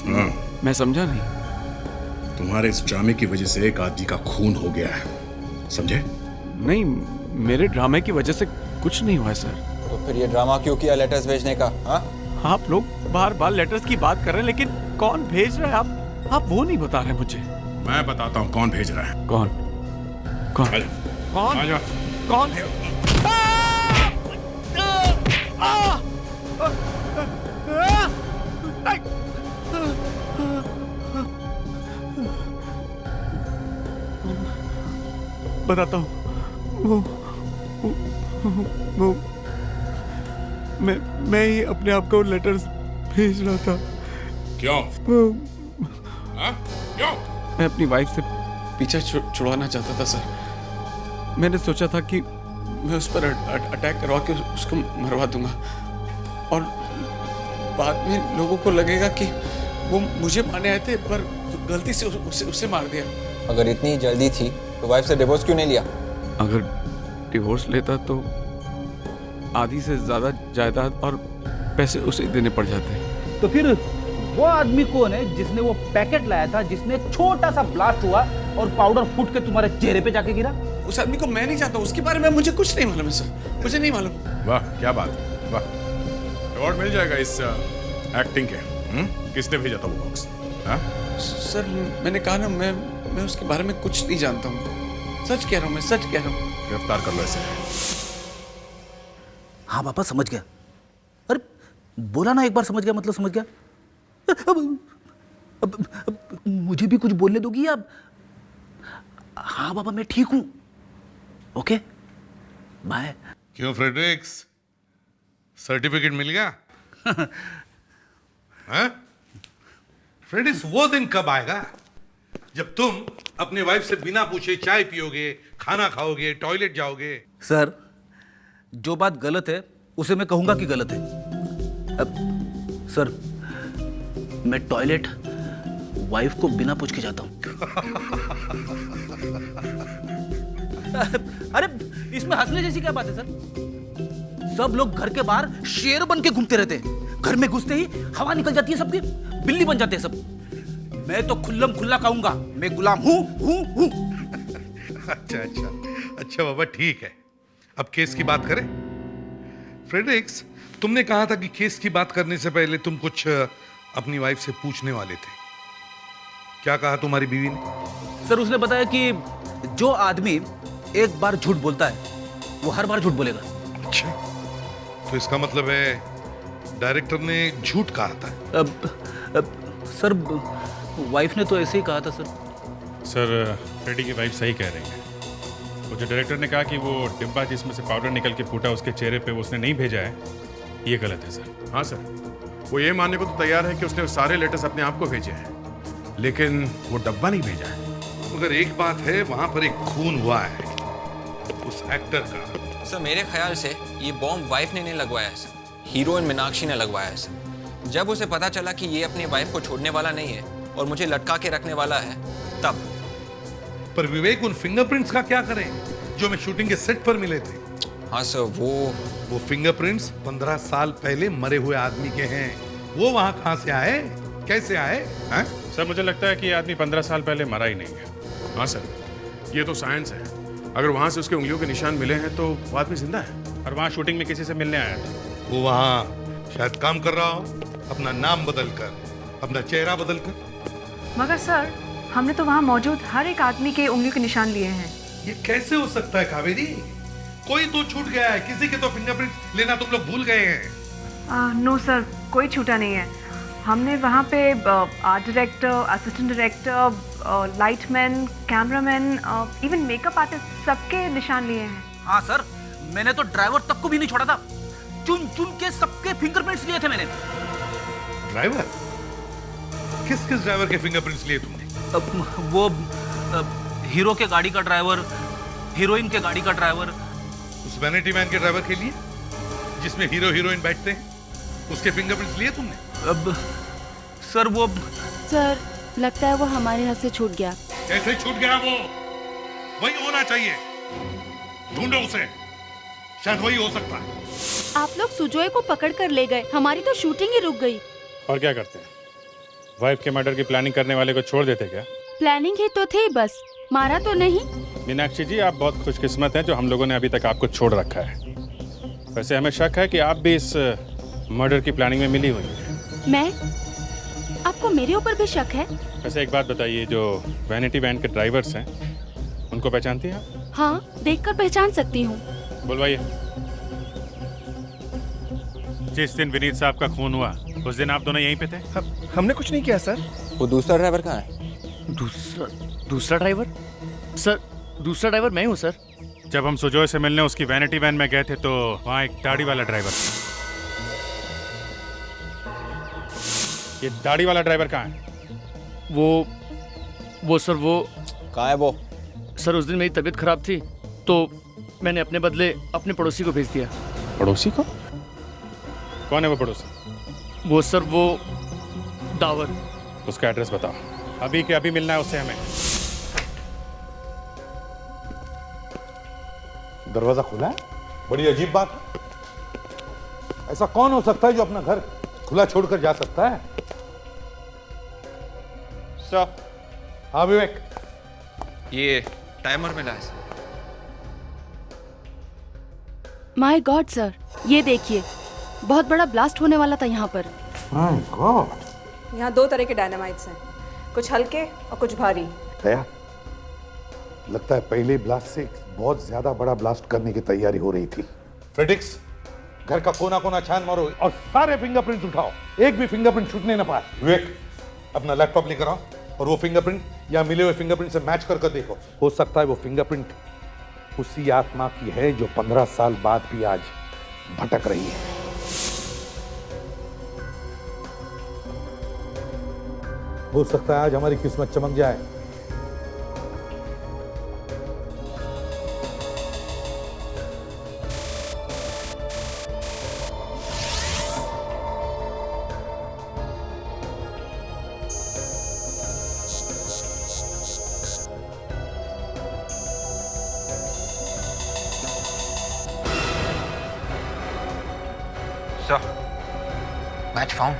हाँ। मैं समझा नहीं। तुम्हारे इस ड्रामे की वजह से एक आदमी का खून हो गया है, समझे? नहीं, मेरे ड्रामे की वजह से कुछ नहीं हुआ है सर। तो फिर ये ड्रामा क्यों किया लेटर्स भेजने का? हाँ, आप लोग बार बार लेटर्स की बात कर रहे हैं, लेकिन कौन भेज रहा है आप वो नहीं बता रहे मुझे। मैं बताता हूँ कौन भेज रहा है। कौन? कौन? आ जा। कौन? बताता हूँ। वो मैं ही अपने आप को लेटर्स भेज रहा था। क्यों? क्यों? मैं अपनी वाइफ से पीछा छुड़वाना चाहता था सर। मैंने सोचा था कि मैं उस पर अटैक करवा के उसको मरवा दूंगा, और बाद में लोगों को लगेगा कि वो मुझे मारने आए थे, पर गलती से उसे मार दिया। अगर इतनी जल्दी थी तो वाइफ से डिवोर्स क्यों नहीं लिया? अगर डिवोर्स लेता तो आधी से ज्यादा जायदाद और पैसे उसे देने पड़ जाते। तो फिर वो आदमी कौन है जिसने वो पैकेट लाया था, जिसने छोटा सा ब्लास्ट हुआ और पाउडर फूट के तुम्हारे चेहरे पे जाके गिरा? उस आदमी को मैं नहीं जानता, उसके बारे में मुझे कुछ नहीं मालूम है सर, मुझे नहीं मालूम। वाह क्या बात, वाह। अवार्ड मिल जाएगा इस एक्टिंग के। किसने भेजा था वो बॉक्स? सर मैंने कहा ना, मैं उसके बारे में कुछ नहीं जानता हूँ। सच कह रहा हूँ, मैं सच कह रहा हूँ। गिरफ्तार कर लो इसे। हाँ पापा समझ गया। अरे बोला ना एक बार समझ गया मतलब समझ गया। अब मुझे भी कुछ बोलने दोगी आप? हाँ पापा मैं ठीक हूँ। Okay bye. क्यों फ्रेडरिक्स, सर्टिफिकेट मिल गया? हाँ? फ्रेडरिक्स वो दिन कब आएगा जब तुम अपने वाइफ से बिना पूछे चाय पियोगे, खाना खाओगे, टॉयलेट जाओगे? सर जो बात गलत है उसे मैं कहूंगा कि गलत है। अब सर मैं टॉयलेट वाइफ को बिना पूछ के जाता हूं। अरे इसमें हंसने जैसी क्या बात है सर? सब लोग घर के बाहर शेर बन के घूमते रहते हैं, घर में घुसते ही हवा निकल जाती है सबकी, बिल्ली बन जाते हैं सब। मैं तो खुल्लम खुल्ला कहूंगा, मैं गुलाम हूं। अच्छा बाबा ठीक है, अब केस की बात करें। फ्रेडरिक्स तुमने कहा था कि केस की बात करने से पहले तुम कुछ अपनी वाइफ से पूछने वाले थे। क्या कहा तुम्हारी बीवी ने? सर उसने बताया कि जो आदमी एक बार झूठ बोलता है वो हर बार झूठ बोलेगा। अच्छा, तो इसका मतलब है डायरेक्टर ने झूठ कहा था? अब सर वाइफ ने तो ऐसे ही कहा था सर। सर फ्रेडी की वाइफ सही कह रही है। वो जो डायरेक्टर ने कहा कि वो डिब्बा जिसमें से पाउडर निकल के फूटा उसके चेहरे पे उसने नहीं भेजा है, ये गलत है सर। हाँ सर, वो ये मानने को तो तैयार है कि उसने सारे लेटर्स अपने आप को भेजे हैं, लेकिन वो डब्बा नहीं भेजा है। मगर एक बात है, वहां पर एक खून हुआ है उस एक्टर का। सर मेरे ख्याल से ये बॉम्ब वाइफ ने नहीं लगवाया है सर, हीरोइन मीनाक्षी ने लगवाया है सर। जब उसे पता चला कि ये अपनी वाइफ को छोड़ने वाला नहीं है और मुझे लटका के रखने वाला है, तब। पर विवेक, उन फिंगरप्रिंट्स का क्या करें जो हमें शूटिंग के सेट पर मिले थे? हाँ सर, वो फिंगरप्रिंट्स 15 साल पहले मरे हुए आदमी के हैं। वो वहां कहां से आए, कैसे आए? हैं? सर मुझे लगता है कि ये आदमी 15 साल पहले मरा ही नहीं है। हाँ सर, ये तो साइंस है। अगर वहां से उसके उंगलियों के निशान मिले हैं तो वो आदमी जिंदा है। और वहाँ शूटिंग में किसी से मिलने आया था। वो वहां शायद काम कर रहा हो, अपना नाम बदलकर, अपना चेहरा बदलकर। मगर सर, हमने तो वहाँ मौजूद हर एक आदमी के उंगलियों के निशान लिए हैं। ये कैसे हो सकता है कावेरी? कोई तो छूट गया है, किसी के तो फिंगरप्रिंट लेना तुम लोग भूल गए हैं। नो सर, कोई छूटा नहीं है। हमने वहाँ पे art director, assistant director, lightman, cameraman, even makeup artist, सबके निशान लिए हैं। हाँ सर, मैंने तो ड्राइवर तक को भी नहीं छोड़ा था। चुन चुन के सबके फिंगरप्रिंट्स लिए थे मैंने। ड्राइवर? किस किस ड्राइवर के फिंगरप्रिंट्स लिए तुमने? वो हीरो के गाड़ी का ड्राइवर, हीरोइन के गाड़ी का ड्राइवर। उस वैनिटी मैन के ड्राइवर के लिए जिसमें हीरो हीरोइन बैठते हैं, उसके फिंगरप्रिंट्स लिए तुमने? अब सर वो सर लगता है वो हमारे हाथ से छूट गया। कैसे छूट गया? वो वही होना चाहिए, ढूंढो उसे, शायद वही हो सकता है। आप लोग सुजोय को पकड़ कर ले गए, हमारी तो शूटिंग ही रुक गई। और क्या करते हैं? वाइफ के मर्डर की प्लानिंग करने वाले को छोड़ देते क्या? प्लानिंग ही तो थी, बस मारा तो नहीं। मीनाक्षी जी, आप बहुत खुशकिस्मत हैं जो हम लोगों ने अभी तक आपको छोड़ रखा है। वैसे हमें शक है कि आप भी इस मर्डर की प्लानिंग में मिली हुई हैं। मैं? आपको मेरे ऊपर भी शक है? वैसे एक बात बताइए, जो वैनिटी वैन के ड्राइवर्स हैं उनको पहचानती हैं आप? हाँ, देखकर पहचान सकती हूँ। बुलवाइए। जिस दिन विनीत साहब का खून हुआ उस दिन आप दोनों यहीं पे थे? हमने कुछ नहीं किया सर। वो दूसरा ड्राइवर कहाँ है? दूसरा ड्राइवर? सर, दूसरा ड्राइवर मैं हूँ सर। जब हम सुजोय से मिलने उसकी वैनिटी वैन में गए थे तो वहाँ एक दाढ़ी वाला ड्राइवर था। ये दाढ़ी वाला ड्राइवर कहाँ है? वो सर, वो कहाँ है वो? सर, उस दिन मेरी तबीयत खराब थी तो मैंने अपने बदले अपने पड़ोसी को भेज दिया। पड़ोसी को? कौन है वो पड़ोसी? वो सर, वो दावर। उसका एड्रेस बताओ, अभी के अभी मिलना है उससे हमें। दरवाजा खुला है? बड़ी अजीब बात है। ऐसा कौन हो सकता है जो अपना घर खुला छोड़कर जा सकता है? सर। हाँ विवेक। ये टाइमर मिला है सर। माय गॉड सर, ये देखिए, बहुत बड़ा ब्लास्ट होने वाला था यहाँ पर। My God. यहाँ 2 तरह के डायनामाइट्स हैं, कुछ हल्के और कुछ भारी। दया, लगता है पहले ब्लास्ट से बहुत ज्यादा बड़ा ब्लास्ट करने की तैयारी हो रही थी। फ्रेडिक्स, घर का कोना कोना छान मारो और सारे फिंगरप्रिंट उठाओ, एक भी फिंगरप्रिंट छूटने ना पाए। विवेक, अपना लैपटॉप लेकर आओ और वो फिंगरप्रिंट या मिले हुए फिंगरप्रिंट से मैच कर देखो। हो सकता है वो फिंगरप्रिंट उसी आत्मा की है जो 15 साल बाद भी आज भटक रही है। हो सकता है आज हमारी किस्मत चमक जाए। Match found.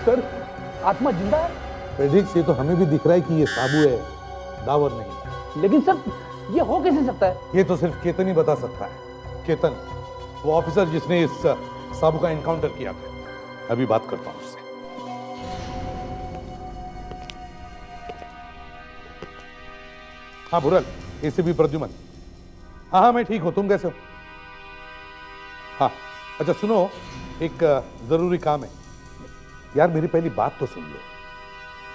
सर, आत्मा जिंदा है। फ्रेडरिक्स, ये तो हमें भी दिख रहा है कि ये साबू है, दावर नहीं। लेकिन सर, ये हो कैसे सकता है? ये तो सिर्फ केतन ही बता सकता है। केतन, वो ऑफिसर जिसने इस साबू का एनकाउंटर किया था। अभी बात करता हूं उससे। हाँ भुरल, एसीपी प्रद्युमन। हाँ, मैं ठीक हूं, तुम कैसे हो? हाँ, अच्छा सुनो, एक जरूरी काम है यार, मेरी पहली बात तो सुन लो।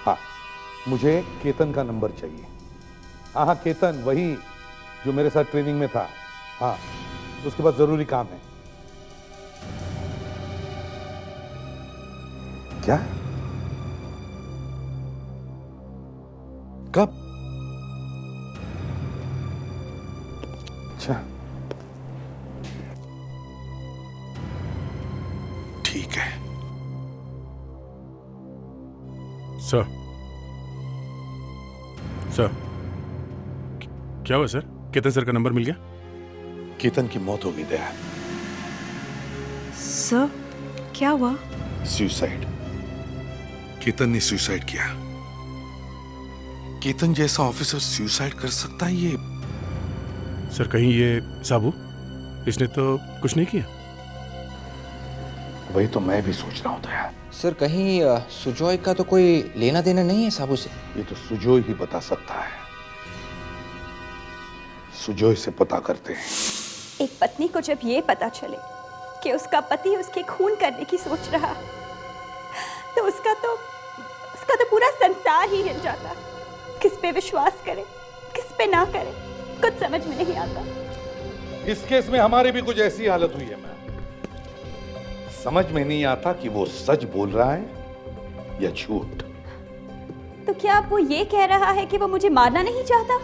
हाँ, मुझे केतन का नंबर चाहिए। हाँ हाँ, केतन, वही जो मेरे साथ ट्रेनिंग में था। हाँ, उसके पास जरूरी काम है। क्या? कब? अच्छा, ठीक है। सर, सर, क्या हुआ सर? केतन सर का नंबर मिल गया? केतन की मौत हो गई दया। सर, क्या हुआ? सुसाइड। केतन ने सुसाइड किया। केतन जैसा ऑफिसर सुसाइड कर सकता है? ये सर, कहीं ये साबू, इसने तो कुछ नहीं किया? वही तो मैं भी सोच रहा हूं दया। सर, कहीं सुजॉय का तो कोई लेना देना नहीं है साबू से? ये तो सुजोय ही बता सकता है। सुजोय से पता करते हैं। एक पत्नी को जब ये पता चले कि उसका पति उसके खून करने की सोच रहा, तो उसका तो पूरा संसार ही हिल जाता। किस पे विश्वास करे, किस पे ना करे, कुछ समझ में नहीं आता। इस केस में हमारी भी कुछ ऐसी हालत हुई है मैम। समझ में नहीं आता कि वो सच बोल रहा है या झूठ। तो क्या वो ये कह रहा है कि वो मुझे मारना नहीं चाहता?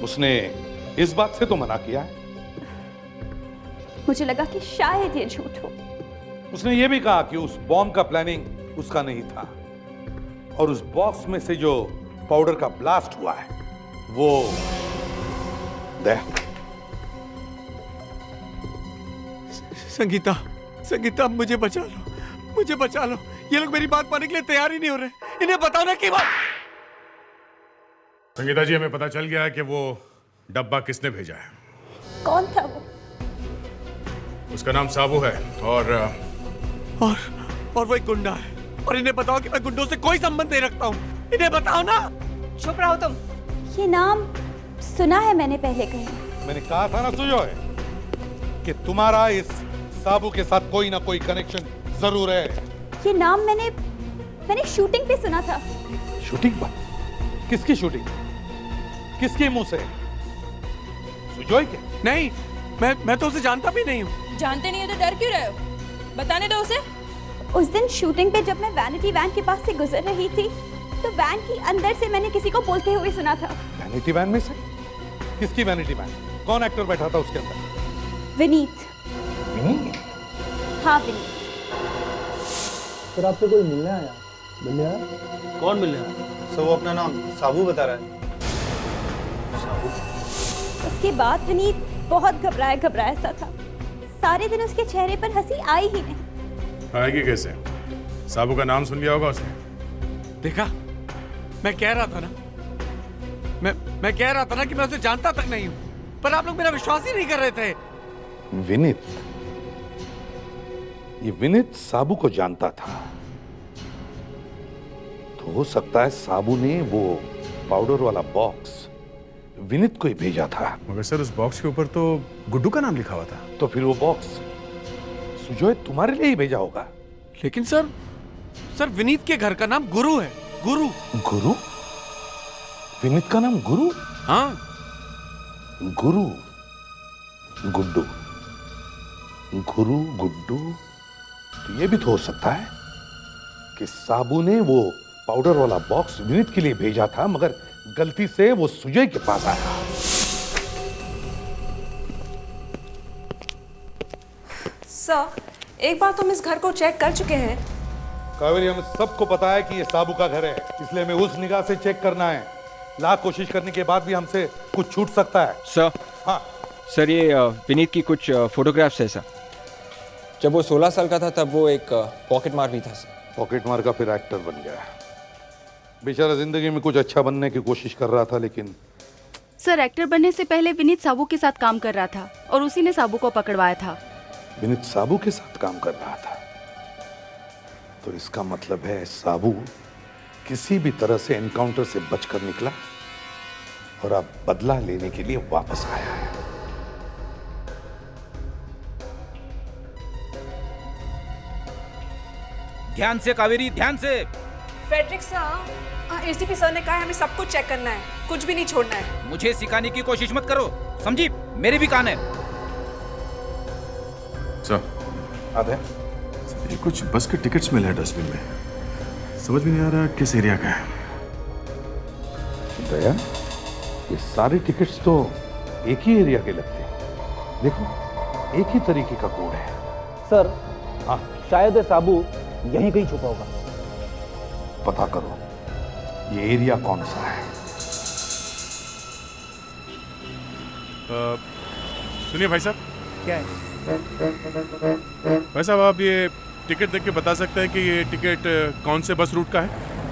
उसने इस बात से तो मना किया है। मुझे लगा कि शायद ये झूठ हो। उसने ये भी कहा कि उस बॉम्ब का प्लानिंग उसका नहीं था, और उस बॉक्स में से जो पाउडर का ब्लास्ट हुआ है वो संगीता, संगीता, मुझे बचा लो, मुझे बचा लो। ये लोग मेरी बात मानने के लिए तैयार ही नहीं हो रहे। इन्हें बताओ ना कि संगीता जी, हमें पता चल गया है कि वो डब्बा किसने भेजा है। कौन था वो? उसका नाम साबू है और वो एक गुंडा है। और इन्हें बताओ कि मैं गुंडों से कोई संबंध नहीं रखता हूँ। इन्हें बताओ ना। चुप रहो तुम। ये नाम सुना है मैंने पहले कहीं। मैंने कहा था ना सुजोय कि तुम्हारा इस साबू के साथ कोई ना कोई कनेक्शन जरूर है। ये नाम मैंने शूटिंग पे सुना था। शूटिंग पर? किसकी शूटिंग? किसके मुंह से? सुजोय के? नहीं, मैं तो उसे जानता भी नहीं हूँ। जानते नहीं हो तो डर क्यों रहे हो? बताने दो उसे। उस दिन शूटिंग पे जब मैं वैनिटी वैन के पास से गुजर रही थी, तो वैन के अंदर से मैंने किसी को बोलते हुए सुना था। वैनिटी वैन में से? किसकी वैनिटी वैन? कौन एक्टर बैठा था उसके अंदर? विनीत। विनीत? हाँ, विनीत। सर, आपसे कोई मिलने आया? मिलने आया? कौन मिलने आया? सर, वो अपना नाम साबू बता रहा है। साबू? उसके बाद विनीत बहुत घबराया सा था। सारे दिन उसके चेहरे पर हंसी आई ही नहीं। आएगी कैसे? साबू का नाम सुन लिया होगा उसने। देखा, मैं कह रहा था ना, मैं कह रहा था ना कि मैं उसे जानता तक नहीं हूँ, पर आप लोग मेरा विश्वास ही नहीं कर रहे थे। विनीत? ये विनीत साबू को जानता था, तो हो सकता है साबू ने वो पाउडर वाला बॉक्स विनीत को ही भेजा था। मगर सर, उस बॉक्स के ऊपर तो गुड्डू का नाम लिखा हुआ था। तो फिर वो बॉक्स सुजोय तुम्हारे लिए ही भेजा होगा। लेकिन सर विनीत के घर का नाम गुरु है। गुरु? गुरु? विनीत का नाम गुरु? हाँ। गुरु, गुड्डू, गुरु, गुड्डू। तो ये भी तो हो सकता है कि साबू ने वो पाउडर वाला बॉक्स विनीत के लिए भेजा था, मगर गलती से वो सुजय के पास आया। सर, एक बार तुम इस घर को चेक कर चुके हैं। कावेरी, हमें सबको पता है कि ये साबू का घर है, इसलिए हमें उस निगाह से चेक करना है। लाख कोशिश करने के बाद भी हमसे कुछ छूट सकता है। सर, हाँ सर, ये विनीत की कुछ फोटोग्राफ्स है सर। जब वो 16 साल का था तब वो एक पॉकेट मार भी था सर। पॉकेट मार का फिर एक्टर बन गया। बेचारा जिंदगी में कुछ अच्छा बनने की कोशिश कर रहा था, लेकिन सर, एक्टर बनने से पहले विनीत साबू के साथ काम कर रहा था और उसी ने साबू को पकड़वाया था। विनीत साबू के साथ काम कर रहा था, तो इसका मतलब है साबू किसी भी तरह से एनकाउंटर से बचकर निकला और अब बदला लेने के लिए वापस आया है। ध्यान से कावेरी, ध्यान से। फेडरिक सर, एसीपी सर ने कहा है हमें सब कुछ चेक करना है, कुछ भी नहीं छोड़ना है। मुझे सिखाने की कोशिश मत करो, समझी? मेरे भी कान है। सर आते हैं। ये कुछ बस के टिकट्स मिले हैं डस्टबिन में, समझ में नहीं आ रहा किस एरिया का है। दया, ये सारे टिकट्स तो एक ही एरिया के लगते हैं। देखो, एक ही तरीके का कोड है। सर, हाँ, शायद साबू यहीं कहीं छुपा होगा। पता करो ये एरिया कौन सा है। सुनिए भाई साहब। क्या है? भाई साहब, आप ये टिकट देख के बता सकते हैं कि ये टिकट कौन से बस रूट का है?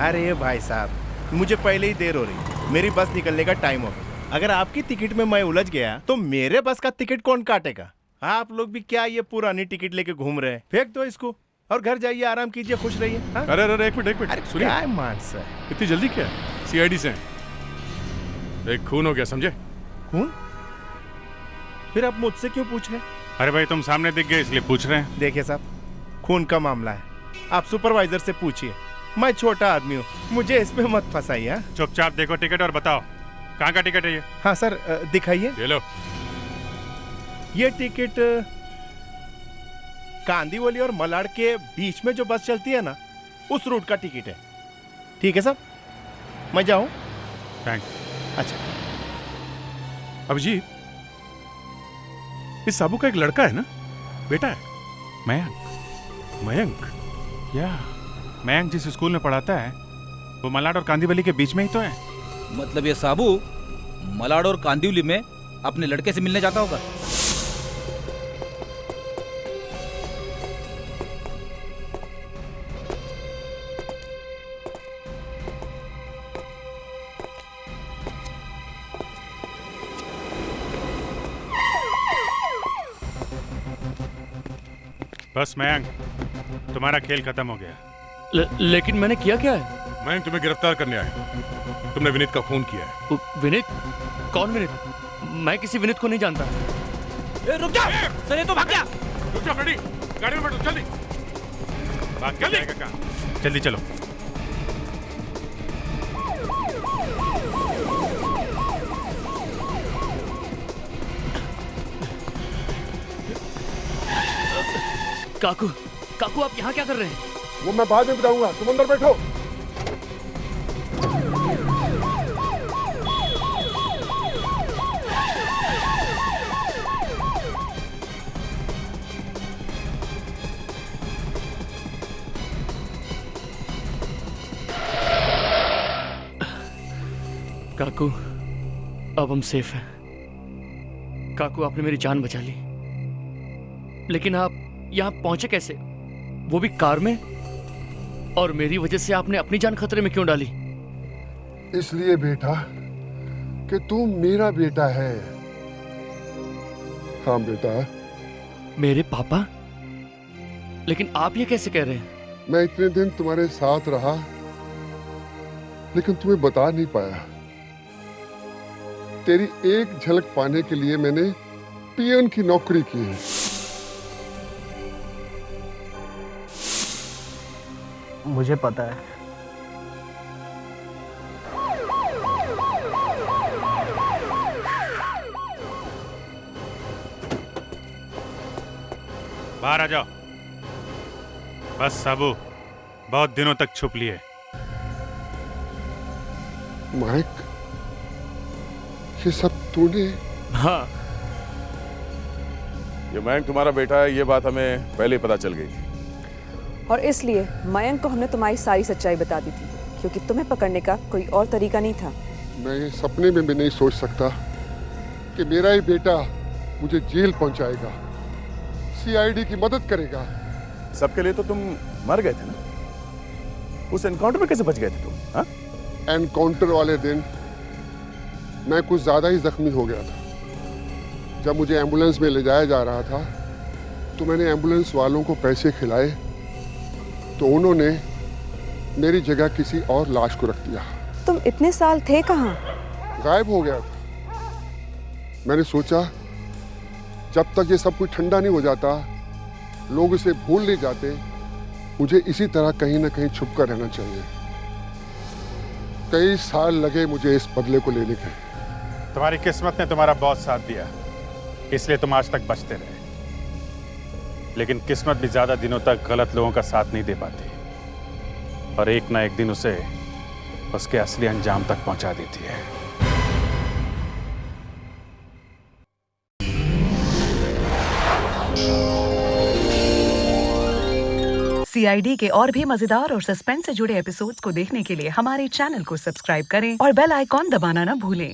अरे भाई साहब, मुझे पहले ही देर हो रही, मेरी बस निकलने का टाइम हो गया। अगर आपकी टिकट में मैं उलझ गया तो मेरे बस का टिकट कौन काटेगा? आप लोग भी क्या ये पुरानी टिकट लेके घूम रहे हैं? फेंक दो इसको और घर जाइए, आराम कीजिए, खुश रहिए। अरे अरे एक मिनट सुनिए। क्या मान सर, इतनी जल्दी क्या? सीआईडी से एक खून हो गया, समझे? खून? फिर आप मुझसे क्यों पूछ रहे हैं? अरे भाई, तुम सामने दिख गए इसलिए पूछ रहे हैं। देखिए साहब, खून का मामला है, आप सुपरवाइजर से पूछिए। मैं छोटा आदमी हूँ, मुझे इसमें मत फंसाइए। चुपचाप देखो टिकट और बताओ कहाँ का टिकट है ये? हाँ सर, दिखाइए। ये लो। ये टिकट कांदीवली और मलाड के बीच में जो बस चलती है ना, उस रूट का टिकट है। ठीक है साहब, मैं जाऊं? थैंक्स। अच्छा। अभिजीत, इस साबू का एक लड़का है ना, बेटा है, मयंक। मयंक या मयंक जिस स्कूल में पढ़ाता है वो मलाड और कांदीवली के बीच में ही तो है। मतलब ये साबू मलाड और कांदिवली में अपने लड़के से मिलने जाता होगा। बस मयंक, तुम्हारा खेल खत्म हो गया। लेकिन मैंने किया क्या है? मयंक, तुम्हें गिरफ्तार करने आए। तुमने विनीत का खून किया है। विनीत? कौन विनीत? मैं किसी विनीत को नहीं जानता। रुक जा सर, ये तो भाग गया। रुक जा फ्रेडी, गाड़ी में बैठो, जल्दी भाग के जाएगा कहाँ? जल्दी चलो। काकू, काकू आप यहाँ क्या कर रहे हैं? वो मैं बाद में बताऊंगा, तुम अंदर बैठो। काकू, अब हम सेफ हैं। काकू, आपने मेरी जान बचा ली, लेकिन आप यहाँ पहुंचे कैसे, वो भी कार में? और मेरी वजह से आपने अपनी जान खतरे में क्यों डाली? इसलिए बेटा कि तू मेरा बेटा है। हाँ बेटा। मेरे पापा? लेकिन आप ये कैसे कह रहे हैं? मैं इतने दिन तुम्हारे साथ रहा, लेकिन तुम्हें बता नहीं पाया। तेरी एक झलक पाने के लिए मैंने पियन की नौकरी की है। मुझे पता है। बाहर आ जाओ। बस साबू, बहुत दिनों तक छुप लिए। माइक, ये सब तूने? हाँ। ये मयंक तुम्हारा बेटा है, ये बात हमें पहले ही पता चल गई थी। और इसलिए मयंक को हमने तुम्हारी सारी सच्चाई बता दी थी, क्योंकि तुम्हें पकड़ने का कोई और तरीका नहीं था। मैं ये सपने में भी नहीं सोच सकता कि मेरा ही बेटा मुझे जेल पहुंचाएगा, सीआईडी की मदद करेगा। सबके लिए तो तुम मर गए थे ना, उस एनकाउंटर में कैसे बच गए थे तुम? हाँ? एनकाउंटर वाले दिन मैं कुछ ज्यादा ही जख्मी हो गया था। जब मुझे एम्बुलेंस में ले जाया जा रहा था तो मैंने एम्बुलेंस वालों को पैसे खिलाए, तो उन्होंने मेरी जगह किसी और लाश को रख दिया। तुम इतने साल थे कहाँ? गायब हो गया था। मैंने सोचा जब तक ये सब कुछ ठंडा नहीं हो जाता, लोग इसे भूल नहीं जाते, मुझे इसी तरह कहीं ना कहीं छुप कर रहना चाहिए। कई साल लगे मुझे इस बदले को लेने के। तुम्हारी किस्मत ने तुम्हारा बहुत साथ दिया, इसलिए तुम आज तक बचते रहे। लेकिन किस्मत भी ज्यादा दिनों तक गलत लोगों का साथ नहीं दे पाती, और एक ना एक दिन उसे उसके असली अंजाम तक पहुंचा देती है। CID के और भी मजेदार और सस्पेंस से जुड़े एपिसोड्स को देखने के लिए हमारे चैनल को सब्सक्राइब करें और बेल आइकॉन दबाना ना भूलें।